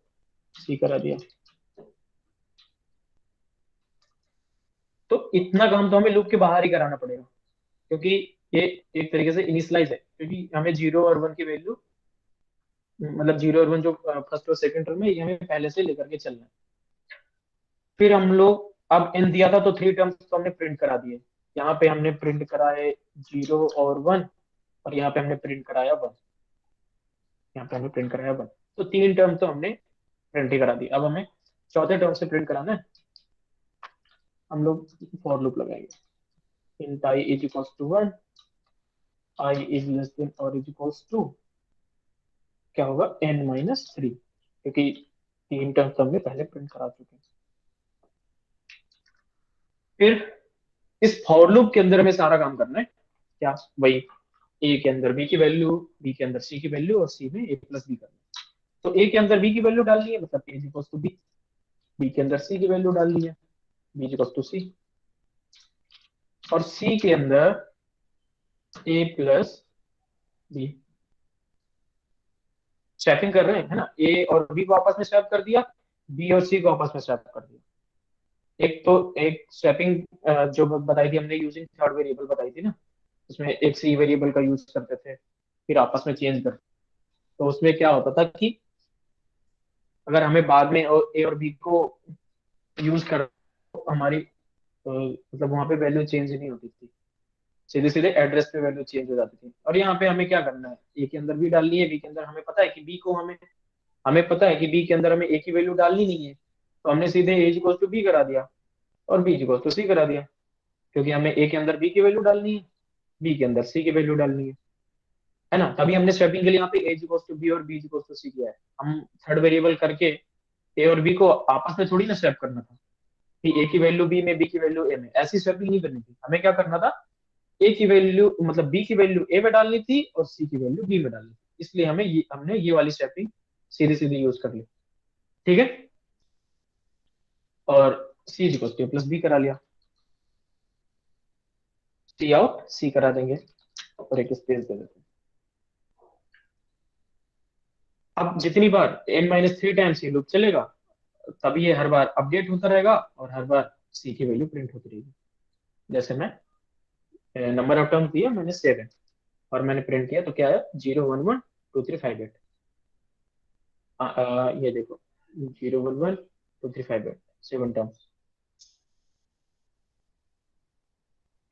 S1: सी करा दिया। तो इतना काम तो हमें लूप के बाहर ही कराना पड़ेगा क्योंकि ये एक तरीके से इनिशियलाइज है, क्योंकि हमें 0 और 1 की वैल्यू, मतलब 0 और 1 जो फर्स्ट और सेकंड टर्म है ये हमें पहले से लेकर के चलना है। फिर हम लोग, अब एन दिया था तो 3 टर्म्स तो हमने प्रिंट करा दिए, यहाँ पे हमने प्रिंट कराए 0 और 1 और यहाँ पे हमने प्रिंट कराया 1, यहाँ पे हमने प्रिंट कराया 1, तो 3 टर्म तो हमने प्रिंट ही करा दी। अब हमें चौथे टर्म से प्रिंट कराना है, हम लोग फॉर लूप लगाएंगे, int i is equals to 1, i is less than और इज इक्वल्स टू क्या होगा n माइनस 3, क्योंकि 3 टर्म्स तो हमने पहले प्रिंट करा चुके हैं। फिर इस फॉर लूप के अंदर हमें सारा काम करना है, क्या वही a के अंदर b की वैल्यू, b के अंदर c की वैल्यू और c में a प्लस बी करना है। तो a के अंदर b की वैल्यू डालनी है, मतलब a equals to b, b के अंदर c की वैल्यू डालनी है, b इक्वल्स टू c, और c के अंदर a प्लस बी। स्वैपिंग कर रहे हैं, है ना, a और b को आपस में स्वैप कर दिया, b और c को आपस में स्वैप कर दिया। एक स्वैपिंग जो बताई थी हमने यूजिंग थर्ड वेरिएबल बताई थी ना, उसमें एक सी वेरिएबल का यूज करते थे फिर आपस में चेंज करते। तो उसमें क्या होता था कि अगर हमें बाद में ए और बी को यूज कर, तो हमारी मतलब वहां पे वैल्यू चेंज नहीं होती थी, सीधे सीधे एड्रेस पे वैल्यू चेंज हो जाती थी। और यहाँ पे हमें क्या करना है, ए के अंदर बी डालनी है, बी के अंदर हमें पता है कि बी को हमें हमें पता है कि बी के अंदर हमें ए की वैल्यू डालनी नहीं है, तो हमने सीधे ए इक्वल टू बी करा दिया और बी इक्वल टू सी करा दिया, क्योंकि हमें ए के अंदर बी की वैल्यू डालनी है, बी के अंदर सी की वैल्यू डालनी है ना। तभी हमने स्वैपिंग के लिए यहाँ पे ए इक्वल टू बी और बी इक्वल टू सी किया है। हम थर्ड वेरिएबल करके ए और बी को आपस में थोड़ी ना स्वैप करना था कि ए की वैल्यू बी में, बी की वैल्यू ए में, ऐसी स्वैपिंग नहीं करनी थी। हमें क्या करना था, ए की वैल्यू मतलब बी की वैल्यू ए में डालनी थी और सी की वैल्यू बी में डालनी थी, इसलिए हमने ये वाली स्वैपिंग सीधी सीधी यूज कर ली, ठीक है। और सी इक्वल टू प्लस बी करा लिया, सी आउट सी करा देंगे और एक स्पेस दे देते हैं। अब जितनी बार n-3 टाइम्स ये लूप चलेगा, तब ये हर बार अपडेट होता रहेगा और हर बार सी की वैल्यू प्रिंट होती रहेगी। जैसे मैं नंबर ऑफ टर्म्स दिया मैंने 7 और मैंने प्रिंट किया तो क्या आया 0112358। ये देखो 0112358 7 टर्म्स।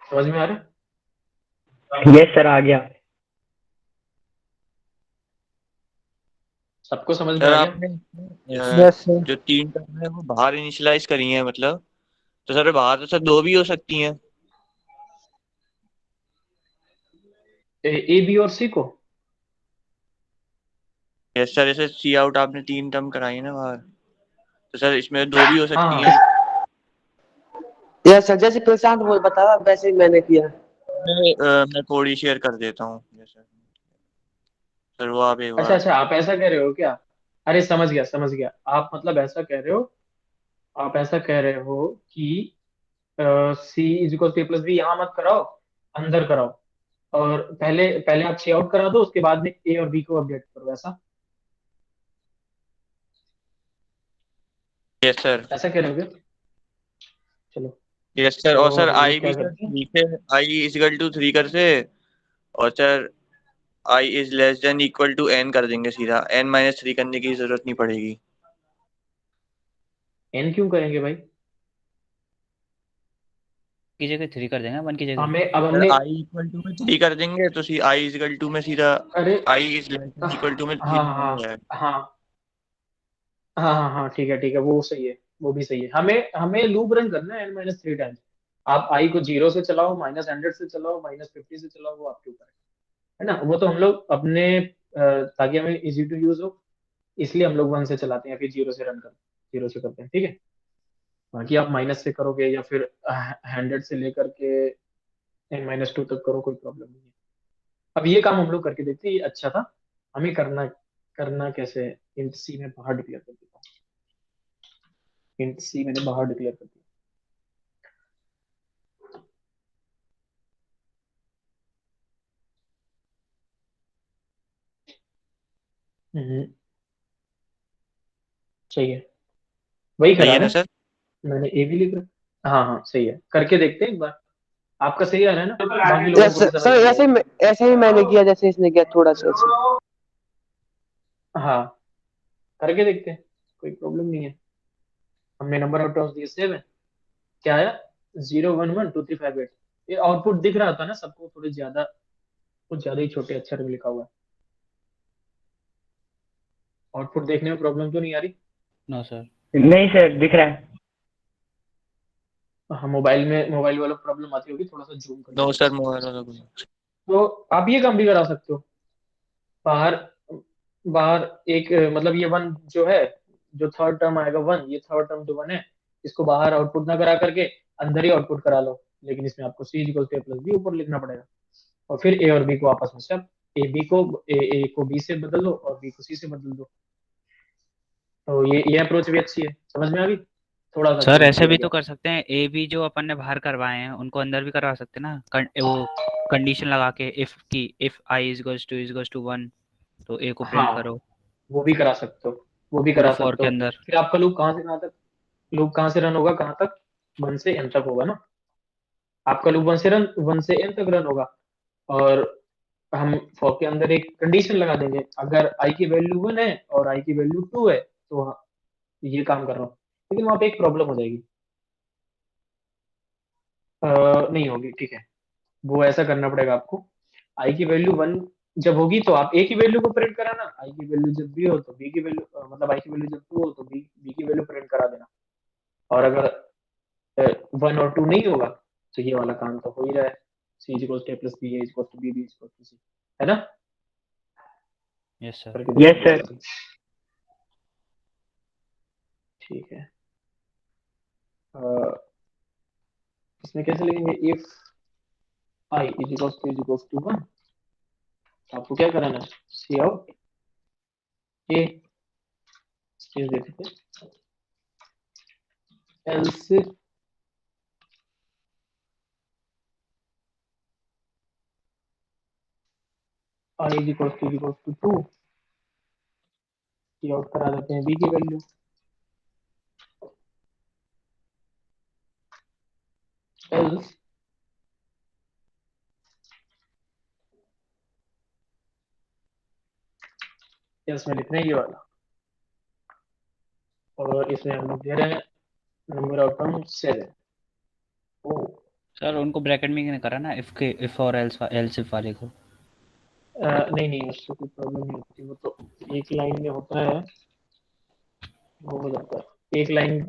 S1: समझ में आ रहा है?
S3: यस सर, आ गया।
S1: सबको समझ में
S7: सर
S1: आ गया?
S7: आपने
S2: यस सर।
S7: जो 3 टर्म है वो बाहर इनिशियलाइज करी है मतलब, तो सर बाहर तो सर 2 भी हो सकती हैं।
S1: ए बी और सी को?
S7: यस सर, जैसे सी आउट आपने 3 टर्म कराई है ना बाहर, तो सर इसमें 2 भी हो सकती
S1: हाँ
S7: हैं।
S4: यस सर, जैसे प्रशांत वो बता रहा वैसे ही मैंने किया।
S7: मैं कोड शेयर कर देता हूँ। यस सर, सर वो आप एक
S1: अच्छा
S7: बार।
S1: अच्छा, आप ऐसा कह रहे हो क्या? अरे समझ गया समझ गया, आप मतलब ऐसा कह रहे हो, आप ऐसा कह रहे हो कि C is equal to A plus B यहाँ मत कराओ, अंदर कराओ, और पहले पहले आप सी आउट करा दो, उसके बाद में ए और बी को अपडेट करो, ऐसा
S7: यस सर।
S1: ऐसा कह रहे हो क्या? चलो
S7: यस सर,
S1: तो
S7: और सर
S1: हम
S7: आई
S1: लोग
S7: भी
S1: क्या
S7: सर
S1: करते हैं,
S7: 3 से, आई इज इक्वल टू 3 कर से, और sir i is less than equal to n कर देंगे सीधा, n-3 करने की जरूरत नहीं पड़ेगी।
S1: एन क्यों करेंगे भाई?
S6: की जगह 3 कर देंगे, 1 की जगह।
S1: हमें अब
S7: सर
S1: हमने,
S7: आई इक्वल टू में 3 कर देंगे तो C I is equal to में सीधा
S1: अरे
S7: I is less than equal to में 3
S1: हाँ
S7: बन
S1: हाँ
S7: जाएगा।
S1: हाँ हाँ हाँ हाँ, ठीक है, वो सही है, वो भी सही है। हमें हमें लूप रन करना है n-3 टाइम्स। आप आई को 0 से चलाओ, -100 से चलाओ, -50 से चलाओ, वो आपके ऊपर है ना। वो तो हम लोग अपने ताकि हमें इजी टू यूज हो, इसलिए हम लोग 1 से चलाते हैं, फिर 0 से रन करते 0 से करते हैं, ठीक है। बाकी आप माइनस से करोगे या फिर 100 से लेकर के n-2 तक करो, कोई प्रॉब्लम नहीं है। अब ये काम हम लोग करके देखते हैं, ये अच्छा था। हमें करना करना कैसे है, इंट सी में बाहर डिक्लेयर कर देता हूँ, इंट सी मैंने बाहर डिक्लेयर कर दिया। हम्म, सही है, वही
S7: सही
S1: करा
S7: है
S1: ना
S7: ना सर?
S1: मैंने, ए भी लिख रहा। हाँ हाँ सही है, करके देखते हैं एक बार। आपका सही आ रहा है ना, बाकी लोगों
S4: यस
S1: को भी समझ
S4: सर,
S1: में आ
S4: ऐसे
S1: जाएगा।
S4: ही ऐसे ही मैंने किया जैसे इसने किया, थोड़ा सा ऐसे।
S1: हाँ करके देखते हैं, कोई प्रॉब्लम नहीं है। हमने नंबर ऑफ टर्म्स दिए 7, क्या आया 0112358। ये आउटपुट दिख रहा था ना सबको, थोड़े ज्यादा, कुछ ज्यादा ही छोटे अक्षर में लिखा हुआ है। आउटपुट देखने में प्रॉब्लम तो नहीं आ रही?
S6: No sir.
S3: नहीं सर, दिख रहा है।
S1: हाँ मोबाइल में, मोबाइल वालों को प्रॉब्लम आती होगी, थोड़ा सा जूम कर
S7: नो
S1: लीजिए
S7: सर,
S1: बस।
S7: मोबाइल वाला कोई।
S1: तो आप ये काम भी करा सकते हो, बाहर बाहर एक मतलब ये वन जो है, जो थर्ड टर्म आएगा वन, ये थर्ड टर्म जो वन है, इसको बाहर आउटपुट ना करा करके अंदर ही आउटपुट करा लो, लेकिन इसमें आपको C equal to A plus B ऊपर लिखना पड़ेगा, और फिर ए और बी को आपस में सब, ए को बी से बदल दो और बी को सी से बदल दो। तो ये अप्रोच भी अच्छी है, समझ में आ गई? थोड़ा सा
S6: सर
S1: कोड
S6: ऐसे
S1: किया
S6: भी तो
S1: गया।
S6: कर सकते हैं, ए बी जो अपन ने बाहर करवाए हैं उनको अंदर भी करवा सकते हैं ना, वो कंडीशन लगा के, इफ आई इज टू 1 तो ए को प्रिंट
S1: हाँ
S6: करो
S1: वो भी करा सकते हो, वो भी
S6: पूरे
S1: करा
S6: फॉर
S1: सकते
S6: के
S1: हो।
S6: अंदर।
S1: फिर आपका लूप कहाँ से कहाँ तक, लूप कहाँ से रन होगा कहाँ तक, 1 से n तक होगा ना, आपका लूप 1 से n तक रन होगा, और हम फॉर के अंदर एक कंडीशन लगा देंगे, अगर i की वैल्यू 1 है और i की वैल्यू 2 है तो ये काम कर रहा हूँ। लेकिन वहां पे एक प्रॉब्लम हो जाएगी, नहीं होगी, ठीक है। वो ऐसा करना पड़ेगा आपको, आई की वैल्यू 1 जब होगी तो आप ए की वैल्यू को प्रिंट कराना, आई की वैल्यू जब बी हो तो बी की वैल्यू, मतलब आई की वैल्यू जब 2 हो तो बी की वैल्यू प्रिंट करा देना। और अगर 1 और 2 नहीं होगा तो ये वाला काम तो हो ही रहा है, C is equal to A plus B, A is equal to B, B is equal to C, है ना?
S6: Yes sir.
S1: करके
S3: यस
S1: देखते हैं
S3: सर।
S1: अभी। ठीक है, इसमें कैसे लिखेंगे, if i is equal to 1, आपको क्या कराना है, सी आउट ए स्पेस देते थे, else i is equal to 2, c out करा देते हैं बी की वैल्यू, एल्स इसमें लिखना है ये वाला, और इसमें हम लोग दे रहे हैं number of term 7। Oh
S6: sir उनको ब्रैकेट में नहीं करा ना, इफ और एल्स इफ वाले को।
S1: नहीं नहीं, उससे कोई प्रॉब्लम नहीं होती, वो तो एक लाइन में होता है, वो हो जाता है एक लाइन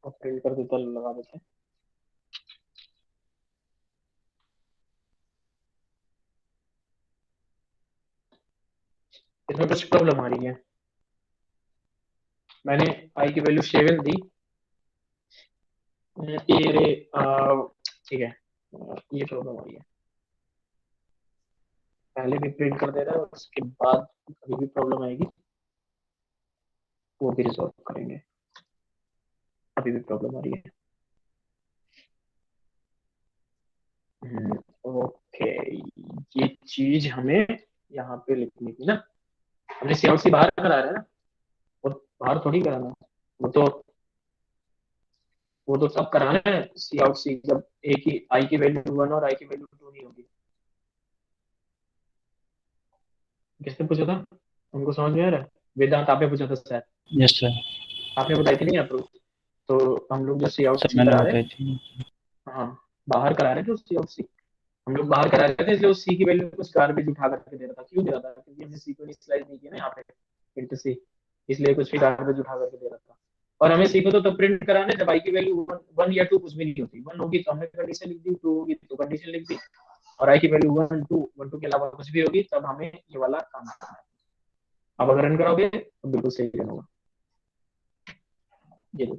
S1: प्रिंट कर देता, लगा देते हैं। इसमें कुछ प्रॉब्लम आ रही है, मैंने आई की वैल्यू 7 दी, ये रे ठीक है, ये प्रॉब्लम आ रही है, पहले भी प्रिंट कर दे रहा है और उसके बाद कभी भी प्रॉब्लम आएगी वो भी रिजॉल्व करेंगे, अभी भी प्रॉब्लम आ रही है। ओके, ये चीज हमें यहाँ पे लिखनी थी ना, हमने सी आउट सी बाहर करा रहा है ना, और बाहर थोड़ी कराना है, वो तो तब कराना है सी आउट सी जब ए की आई की वैल्यू 1 और आई की वैल्यू 2 नहीं होगी। किसने पूछा था, उनको समझ में आ रहा है? वेदांत आपने पूछा था शायद,
S6: यस सर।
S1: आपने बताई थी नहीं अप्रोच, तो हम लोग जो सी आउट
S6: सर
S1: सी
S6: मैंने
S1: करा रहे
S6: बताई
S1: हैं,
S6: थी।
S1: हाँ बाहर करा रहे थे सी आउट सी, हम लोग बाहर करा रहे थे, इसलिए उस सी की वैल्यू कुछ गार्बेज उठा करके दे रहा था, क्यों दे रहा था, क्योंकि हमने सी को इनिशियलाइज नहीं किया ना यहाँ पे इंट सी, इसलिए कुछ भी गार्बेज उठा करके दे रहा था। और हमें सी को तो तब प्रिंट कराना है जब आई की वैल्यू 1 या 2 कुछ भी नहीं होती, 1 होगी तो हमने कंडीशन लिख दी, 2 होगी तो कंडीशन लिख दी, और आई की वैल्यू 1 2 के अलावा कुछ भी होगी तब हमें ये वाला काम करना है। अब अगर रन कराओगे तो बिल्कुल सही रन होगा, ये देखो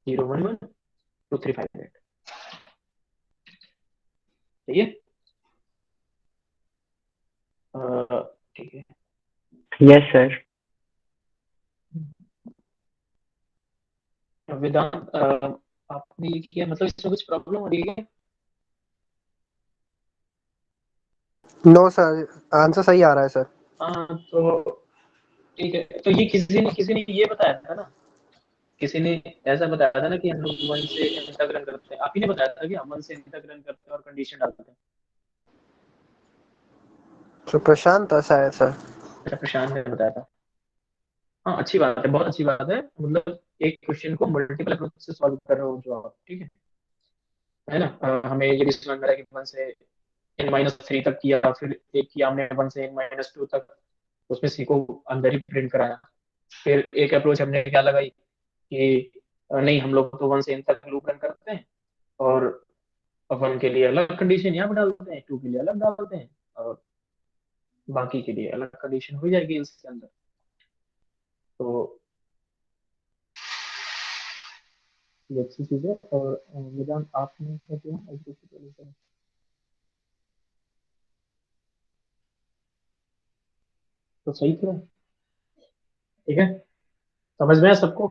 S1: 0 1 1 2 3 5 8, सही है। ठीक है,
S3: यस सर।
S1: वेदांत आपने ये किया, मतलब इसमें कुछ प्रॉब्लम हो रही है?
S11: नो सर, आंसर सही आ रहा है सर।
S1: हाँ तो ठीक है, तो ये किसी ने ये बताया था ना, किसी ने ऐसा बताया था ना कि हम लोग 1 से n तक रन करते हैं, आप ही ने बताया था कि हम 1 से n तक रन करते हैं और कंडीशन डालते हैं।
S11: तो प्रशांत था शायद सर।
S1: अच्छा, प्रशांत ने बताया था। हाँ अच्छी बात है, बहुत अच्छी बात है, मतलब एक क्वेश्चन को मल्टीपल अप्रोच से सॉल्व कर रहे हो जो आप, ठीक है ना? हमें ये भी समझ में आ रहा है कि 1 से n-3 तक किया, फिर एक किया हमने 1 से n-2 तक, उसमें सी को अंदर ही प्रिंट कराया। फिर एक अप्रोच हमने क्या लगाई कि नहीं, हम लोग तो 1 से n तक लूप रन करते हैं, और 1 के लिए अलग कंडीशन यहाँ पे डालते हैं, 2 के लिए अलग डालते हैं, और बाकी के लिए अलग कंडीशन हो जाएगी इसके अंदर। तो ये अच्छी चीज है। और वेदांत आपने क्या किया एग्जिट से पहले से? तो सही किया, ठीक है, समझ में आया सबको?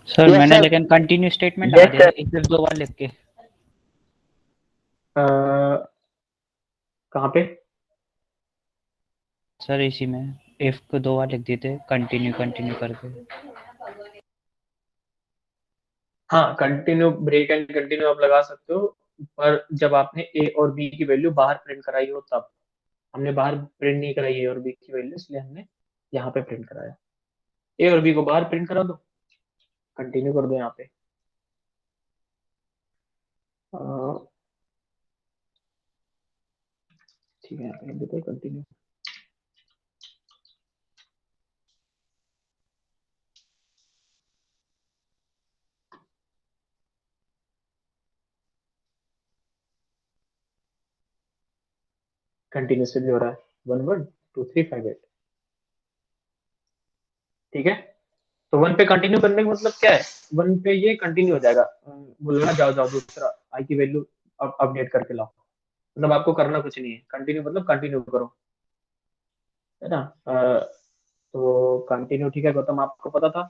S6: सर
S11: यस
S6: मैंने
S11: सर।
S6: लेकिन कंटिन्यू स्टेटमेंट लगा
S3: यस
S6: दिया था
S3: सर।
S6: एक सिर्फ 2 बार लिख के।
S1: कहाँ पे?
S6: सर इसी में इफ को 2 बार लिख दिए थे कंटिन्यू कंटिन्यू करके।
S1: हाँ, कंटिन्यू, ब्रेक एंड कंटिन्यू आप लगा सकते हो, पर जब आपने ए और बी की वैल्यू बाहर प्रिंट कराई हो तब। हमने बाहर प्रिंट नहीं कराई ए और बी की वैल्यू, इसलिए हमने यहाँ पे प्रिंट कराया। ए और बी को बाहर प्रिंट करा दो, कंटिन्यू कर दो यहाँ पे। ठीक है, यहाँ पे देखो कंटिन्यू। कंटिन्यू से भी हो रहा है 112358। ठीक है, तो 1 पे कंटिन्यू करने का मतलब क्या है, 1 पे ये कंटिन्यू हो जाएगा। बोलना जाओ जाओ दूसरा आई की वैल्यू अपडेट करके लाओ, मतलब आपको करना कुछ नहीं है, कंटिन्यू मतलब कंटिन्यू करो, है ना। तो कंटिन्यू, ठीक है गौतम, आपको पता था।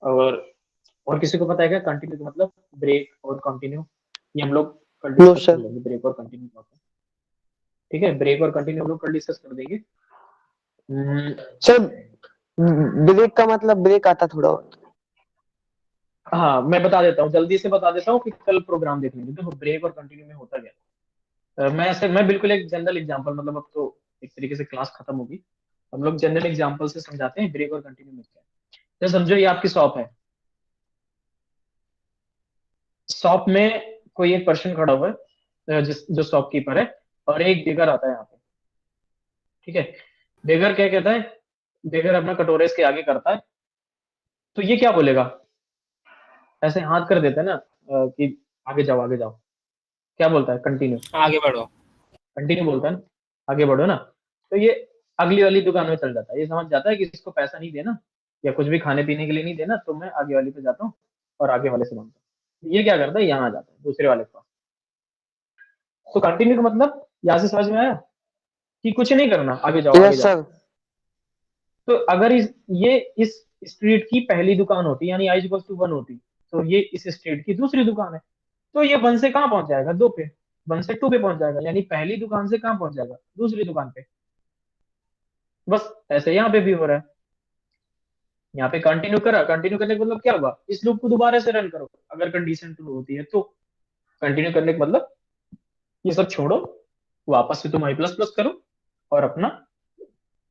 S1: और किसी को पता है क्या कंटिन्यू का मतलब? ब्रेक और कंटिन्यू, ये हम लोग कल
S4: नो
S1: डिस्कस कर
S4: सर।
S1: लेंगे, ब्रेक और कंटिन्यू क्या होता है। ठीक है, ब्रेक और कंटिन्यू हम लोग कल डिस्कस कर देंगे।
S4: सर ब्रेक का मतलब ब्रेक आता थोड़ा बहुत।
S1: हाँ, मैं बता देता हूँ, जल्दी से बता देता हूँ कि कल प्रोग्राम देख लेंगे। देखो ब्रेक और कंटिन्यू में होता क्या है, मैं बिल्कुल एक जनरल एग्जांपल, मतलब अब तो एक तरीके से क्लास खत्म होगी, हम लोग जनरल एग्जांपल से समझाते हैं ब्रेक और कंटिन्यू में क्या है। तो समझो ये आपकी शॉप है, शॉप में कोई एक पर्सन खड़ा हुआ है, जो शॉपकीपर है, और एक बेगर आता है यहाँ पे। ठीक है, बेगर क्या कहता है, बेगर अपना कटोरे इसके आगे करता है, तो ये क्या बोलेगा, ऐसे हाथ कर देता है ना, कि आगे जाओ आगे जाओ, क्या बोलता है, कंटिन्यू,
S6: आगे बढ़ो।
S1: कंटिन्यू बोलता है ना, आगे बढ़ो ना। तो ये अगली वाली दुकान में चल जाता है, ये समझ जाता है कि इसको पैसा नहीं देना या कुछ भी खाने पीने के लिए नहीं देना, तो मैं आगे वाली पे जाता हूँ और आगे वाले से मांगता हूँ। ये क्या करता है, यहाँ आ जाता है दूसरे वाले के पास। तो कंटिन्यू का मतलब यहाँ से समझ में आया कि कुछ नहीं करना, आगे जाओ आगे
S4: यस
S1: जाओ।
S4: सर।
S1: तो अगर ये इस स्ट्रीट की पहली दुकान होती, यानी आई इक्वल टू 1 होती, तो ये इस स्ट्रीट की दूसरी दुकान है, तो ये 1 से कहाँ पहुंच जाएगा, 2 पे, 1 से 2 पे पहुंच जाएगा, यानी पहली दुकान से कहाँ पहुंच जाएगा, दूसरी दुकान पे। बस ऐसे यहाँ पे भी हो रहा है, यहाँ पे कंटिन्यू करा, कंटिन्यू करने का मतलब क्या होगा, इस लूप को दोबारा से रन करो, अगर कंडीशन ट्रू होती है तो। कंटिन्यू करने का मतलब ये सब छोड़ो, वापस से तुम आई प्लस प्लस करो, और अपना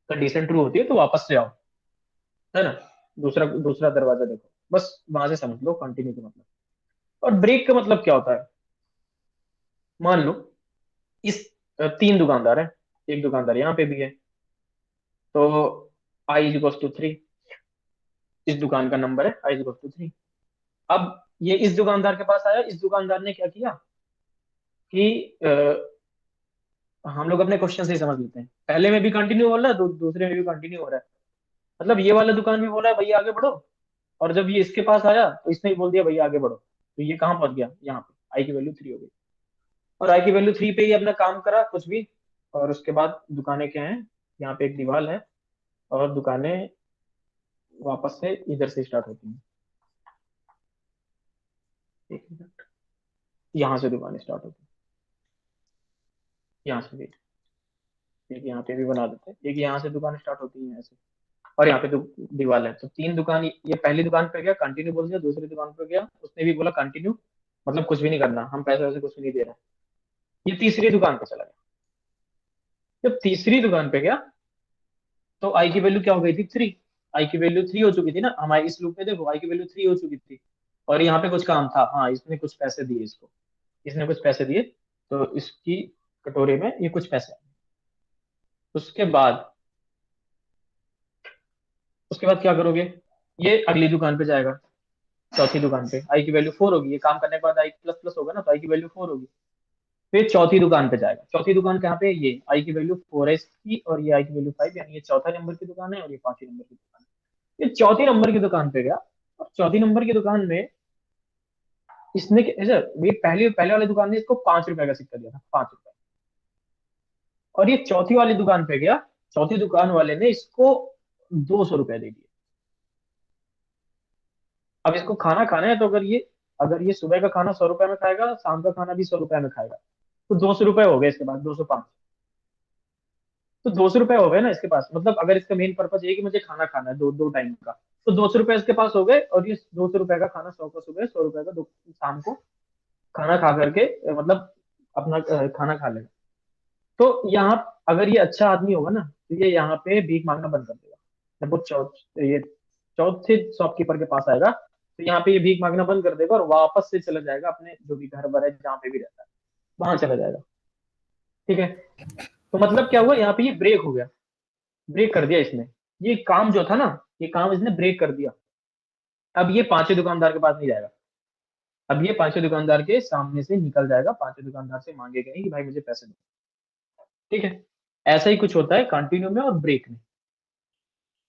S1: कंडीशन ट्रू होती है तो वापस से आओ, है ना, दूसरा दूसरा दरवाजा देखो, बस वहां से समझ लो कंटिन्यू का मतलब। और ब्रेक का मतलब क्या होता है, मान लो इस 3 दुकानदार है, एक दुकानदार यहाँ पे भी है, तो आई इक्वल टू 3, इस दुकान का नंबर है आई इक्वल टू 3। अब ये इस दुकानदार के पास आया, इस दुकानदार ने क्या किया कि हम लोग अपने क्वेश्चन से ही समझ लेते हैं, पहले में भी कंटिन्यू हो रहा है, दूसरे में भी कंटिन्यू हो रहा है, मतलब ये वाला दुकान भी बोला है भैया आगे बढ़ो, और जब ये इसके पास आया तो इसने भी बोल दिया भैया आगे बढ़ो, तो ये कहाँ पहुंच गया, यहाँ पे आई की वैल्यू 3 हो गई, और आई की वैल्यू 3 पे ही अपना काम करा कुछ भी। और उसके बाद दुकानें क्या हैं, यहाँ पे एक दीवार है, और दुकानें वापस से इधर से स्टार्ट होती हैं, एक मिनट, यहाँ से दुकानें स्टार्ट होती हैं, यहाँ से भी, एक यहाँ पे भी बना देते हैं, एक यहाँ से दुकान स्टार्ट होती है ऐसे, और यहाँ पे दीवार है, तो 3 दुकान, ये पहली दुकान पे गया कंटिन्यू बोल दिया, दूसरी दुकान पे गया उसने भी बोला कंटिन्यू, मतलब कुछ भी नहीं करना, हम पैसे वैसे कुछ भी नहीं दे रहे, ये तीसरी दुकान पे चला गया। जब तीसरी दुकान पे गया तो आई की वैल्यू क्या हो गई थी, 3, आई की वैल्यू 3 हो चुकी थी ना, हमारे इस लूप में देखो आई की वैल्यू 3 हो चुकी थी, और यहाँ पे कुछ काम था, हाँ इसने कुछ पैसे दिए इसको, इसने कुछ पैसे दिए, तो इसकी कटोरे में ये कुछ पैसे आए। उसके बाद क्या करोगे, ये अगली दुकान पे जाएगा, चौथी दुकान पे आई की वैल्यू 4 होगी, ये काम करने के बाद आई प्लस प्लस होगा ना, तो आई की वैल्यू 4 होगी, फिर चौथी दुकान पे जाएगा, चौथी दुकान कहाँ पे है, ये आई की वैल्यू 4 है इसकी, और ये आई की वैल्यू 5, यानी ये चौथा नंबर की दुकान है और ये 5वीं नंबर की दुकान है। ये चौथी नंबर की दुकान पे गया, और चौथी नंबर की दुकान में इसने ऐसा, ये पहले पहले वाली दुकान ने इसको 5 रुपए का सिक्का दिया था, 5 रुपए, और ये चौथी वाली दुकान पे गया, चौथी दुकान वाले ने इसको 200 रुपए दे दिए। अब इसको खाना खाना है, तो अगर ये सुबह का खाना 100 रुपए में खाएगा, शाम का खाना भी 100 रुपए में खाएगा, तो 200 रुपए हो गए इसके पास, 205, तो 200 रुपए हो गए ना इसके पास, मतलब अगर इसका मेन पर्पज है कि मुझे खाना खाना है दो दो टाइम का, तो 200 रुपए इसके पास हो गए, और ये 200 रुपए का खाना 100 का सुबह, 100 रुपए का शाम को खाना खा करके मतलब अपना खाना खा लेगा। तो यहाँ अगर ये अच्छा आदमी होगा ना, तो ये यहाँ पे भीख मांगना बंद कर देगा। जब वो ये चौथे शॉपकीपर के पास आएगा, तो यहाँ पे ये भीख मांगना बंद कर देगा और वापस से चला जाएगा अपने जो भी घर बर है जहाँ पे भी रहता है वहां चला जाएगा। ठीक है, तो मतलब क्या हुआ, यहाँ पे ये ब्रेक हो गया, ब्रेक कर दिया इसने। ये काम जो था ना, ये काम इसने ब्रेक कर दिया। अब ये पांचवें दुकानदार के पास नहीं जाएगा, अब ये पांचवें दुकानदार के सामने से निकल जाएगा, पांचवें दुकानदार से मांगेगा नहीं कि भाई मुझे पैसे दो। ठीक है, ऐसा ही कुछ होता है कंटिन्यू में और ब्रेक में।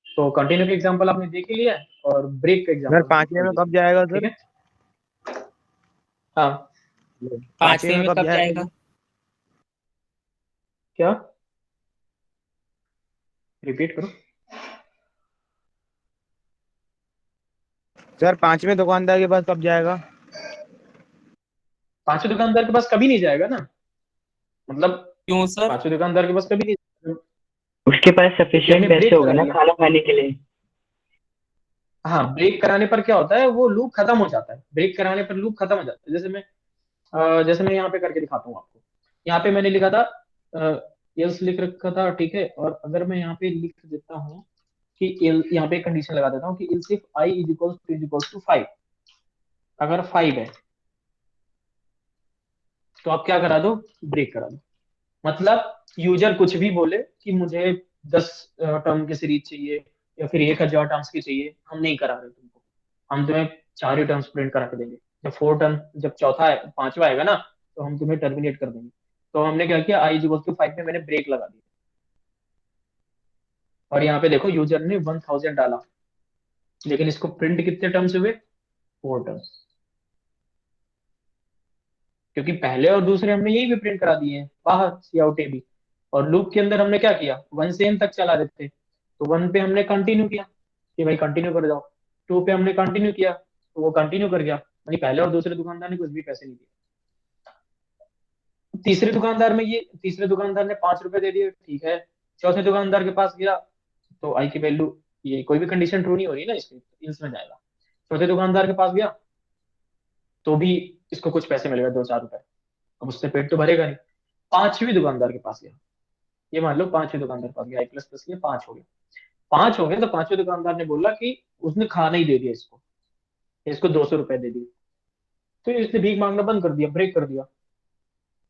S1: तो कंटिन्यू का एग्जांपल आपने देख ही लिया है, और ब्रेक का एग्जांपल
S12: सर पांचवे में कब जाएगा
S1: ठीक
S12: सर?
S1: है, हाँ
S12: पांचवे में कब जाएगा?
S1: क्या, रिपीट करो।
S12: सर पांचवे दुकानदार के पास कब जाएगा?
S1: पांचवें दुकानदार के पास कभी नहीं जाएगा ना, मतलब
S10: क्यों सर?
S1: पांचवें दुकानदार के पास कभी नहीं जाएगा।
S3: उसके पास सफिशिएंट
S1: हमने
S3: पैसे
S1: ब्रेक
S3: होगा
S1: करा
S3: ना
S1: लिया।
S3: खाना खाने के लिए।
S1: हाँ, ब्रेक कराने पर क्या होता है, वो लूप खत्म हो जाता है, ब्रेक कराने पर लूप खत्म हो जाता है। जैसे मैं यहाँ पे करके दिखाता हूँ आपको। यहाँ पे मैंने लिखा था एल्स लिख रखा था, ठीक है, और अगर मैं यहाँ पे लिख देता हूँ कि यहाँ पे कंडीशन लगा देता हूँ कि else if i is equals to 5, अगर 5 है तो आप क्या करा दो, ब्रेक करा दो। मतलब यूजर कुछ भी बोले कि मुझे 10 टर्म की सीरीज चाहिए या फिर 1000 टर्म्स की चाहिए, हम नहीं करा रहे तुमको, हम तुम्हें 4 ही टर्म्स प्रिंट करा के देंगे। जब 4 टर्म, जब चौथा है, पांचवा आएगा ना, तो हम तुम्हें टर्मिनेट कर देंगे। तो हमने क्या किया, i इक्वल टू 5 में मैंने ब्रेक लगा दिया, और यहाँ पे देखो यूजर ने 1000 डाला, लेकिन इसको प्रिंट कितने टर्म्स हुए, 4 टर्म्स, क्योंकि पहले और दूसरे हमने यही भी प्रिंट करा दिए हैं बाहर, सी आउट ए भी। और लूप के अंदर हमने क्या किया, 1 से n तक चला देते, तो 1 पे हमने कंटिन्यू किया कि भाई कंटिन्यू कर जाओ, 2 पे हमने कंटिन्यू किया तो वो कंटिन्यू कर गया, यानी पहले और दूसरे दुकानदार ने कुछ भी पैसे नहीं दिए। तीसरे दुकानदार ने 5 रुपए दे दिए, ठीक है। चौथे दुकानदार के पास गया तो आई की वैल्यू, ये कोई भी कंडीशन ट्रू नहीं हो रही ना, इसमें जाएगा। चौथे दुकानदार के पास गया तो भी इसको कुछ पैसे मिल गए, 2-4 रुपए, अब उससे पेट तो भरेगा नहीं। पांचवी दुकानदार के पास गया, ये मान लो पांचवें दुकानदार के पास गया, प्लस प्लस किया, 5 हो गए तो पांचवें दुकानदार ने बोला कि उसने खाना ही दे दिया इसको, इसको 200 रुपए दे दिए, तो इसने भीख मांगना बंद कर दिया, ब्रेक कर दिया,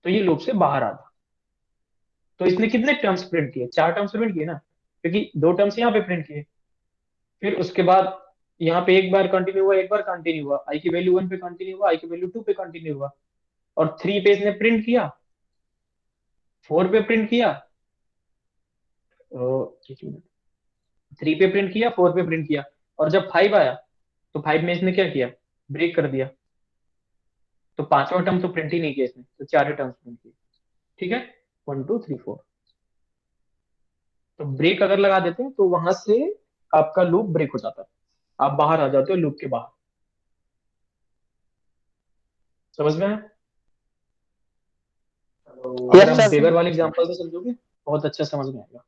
S1: तो ये लूप से बाहर आ गया। तो इसने कितने टर्म्स प्रिंट किए, 4 टर्म्स प्रिंट किए ना, क्योंकि 2 टर्म्स यहाँ पे प्रिंट किए। फिर उसके बाद यहाँ पे एक बार कंटिन्यू हुआ, एक बार कंटिन्यू हुआ, आई की वैल्यू 1 पे कंटिन्यू हुआ, आई की वैल्यू 2 पे कंटिन्यू हुआ, और 3 पे इसने प्रिंट किया, 4 पे प्रिंट किया, 3 पे प्रिंट किया, 4 पे प्रिंट किया, और जब 5 आया तो 5 में इसने क्या किया, ब्रेक कर दिया। तो पांचवा टर्म तो प्रिंट ही नहीं किया इसने, तो 4 ही टर्म्स प्रिंट किए। ठीक है, 1 2 3 4। तो ब्रेक अगर लगा देते हैं तो वहां से आपका लूप ब्रेक हो जाता है, आप बाहर आ जाते हो लूप के बाहर। समझ में आया? अगर
S11: Yes,
S1: आप
S11: sir.
S1: बेगर वाले एग्जांपल से समझोगे बहुत अच्छा समझ में आएगा।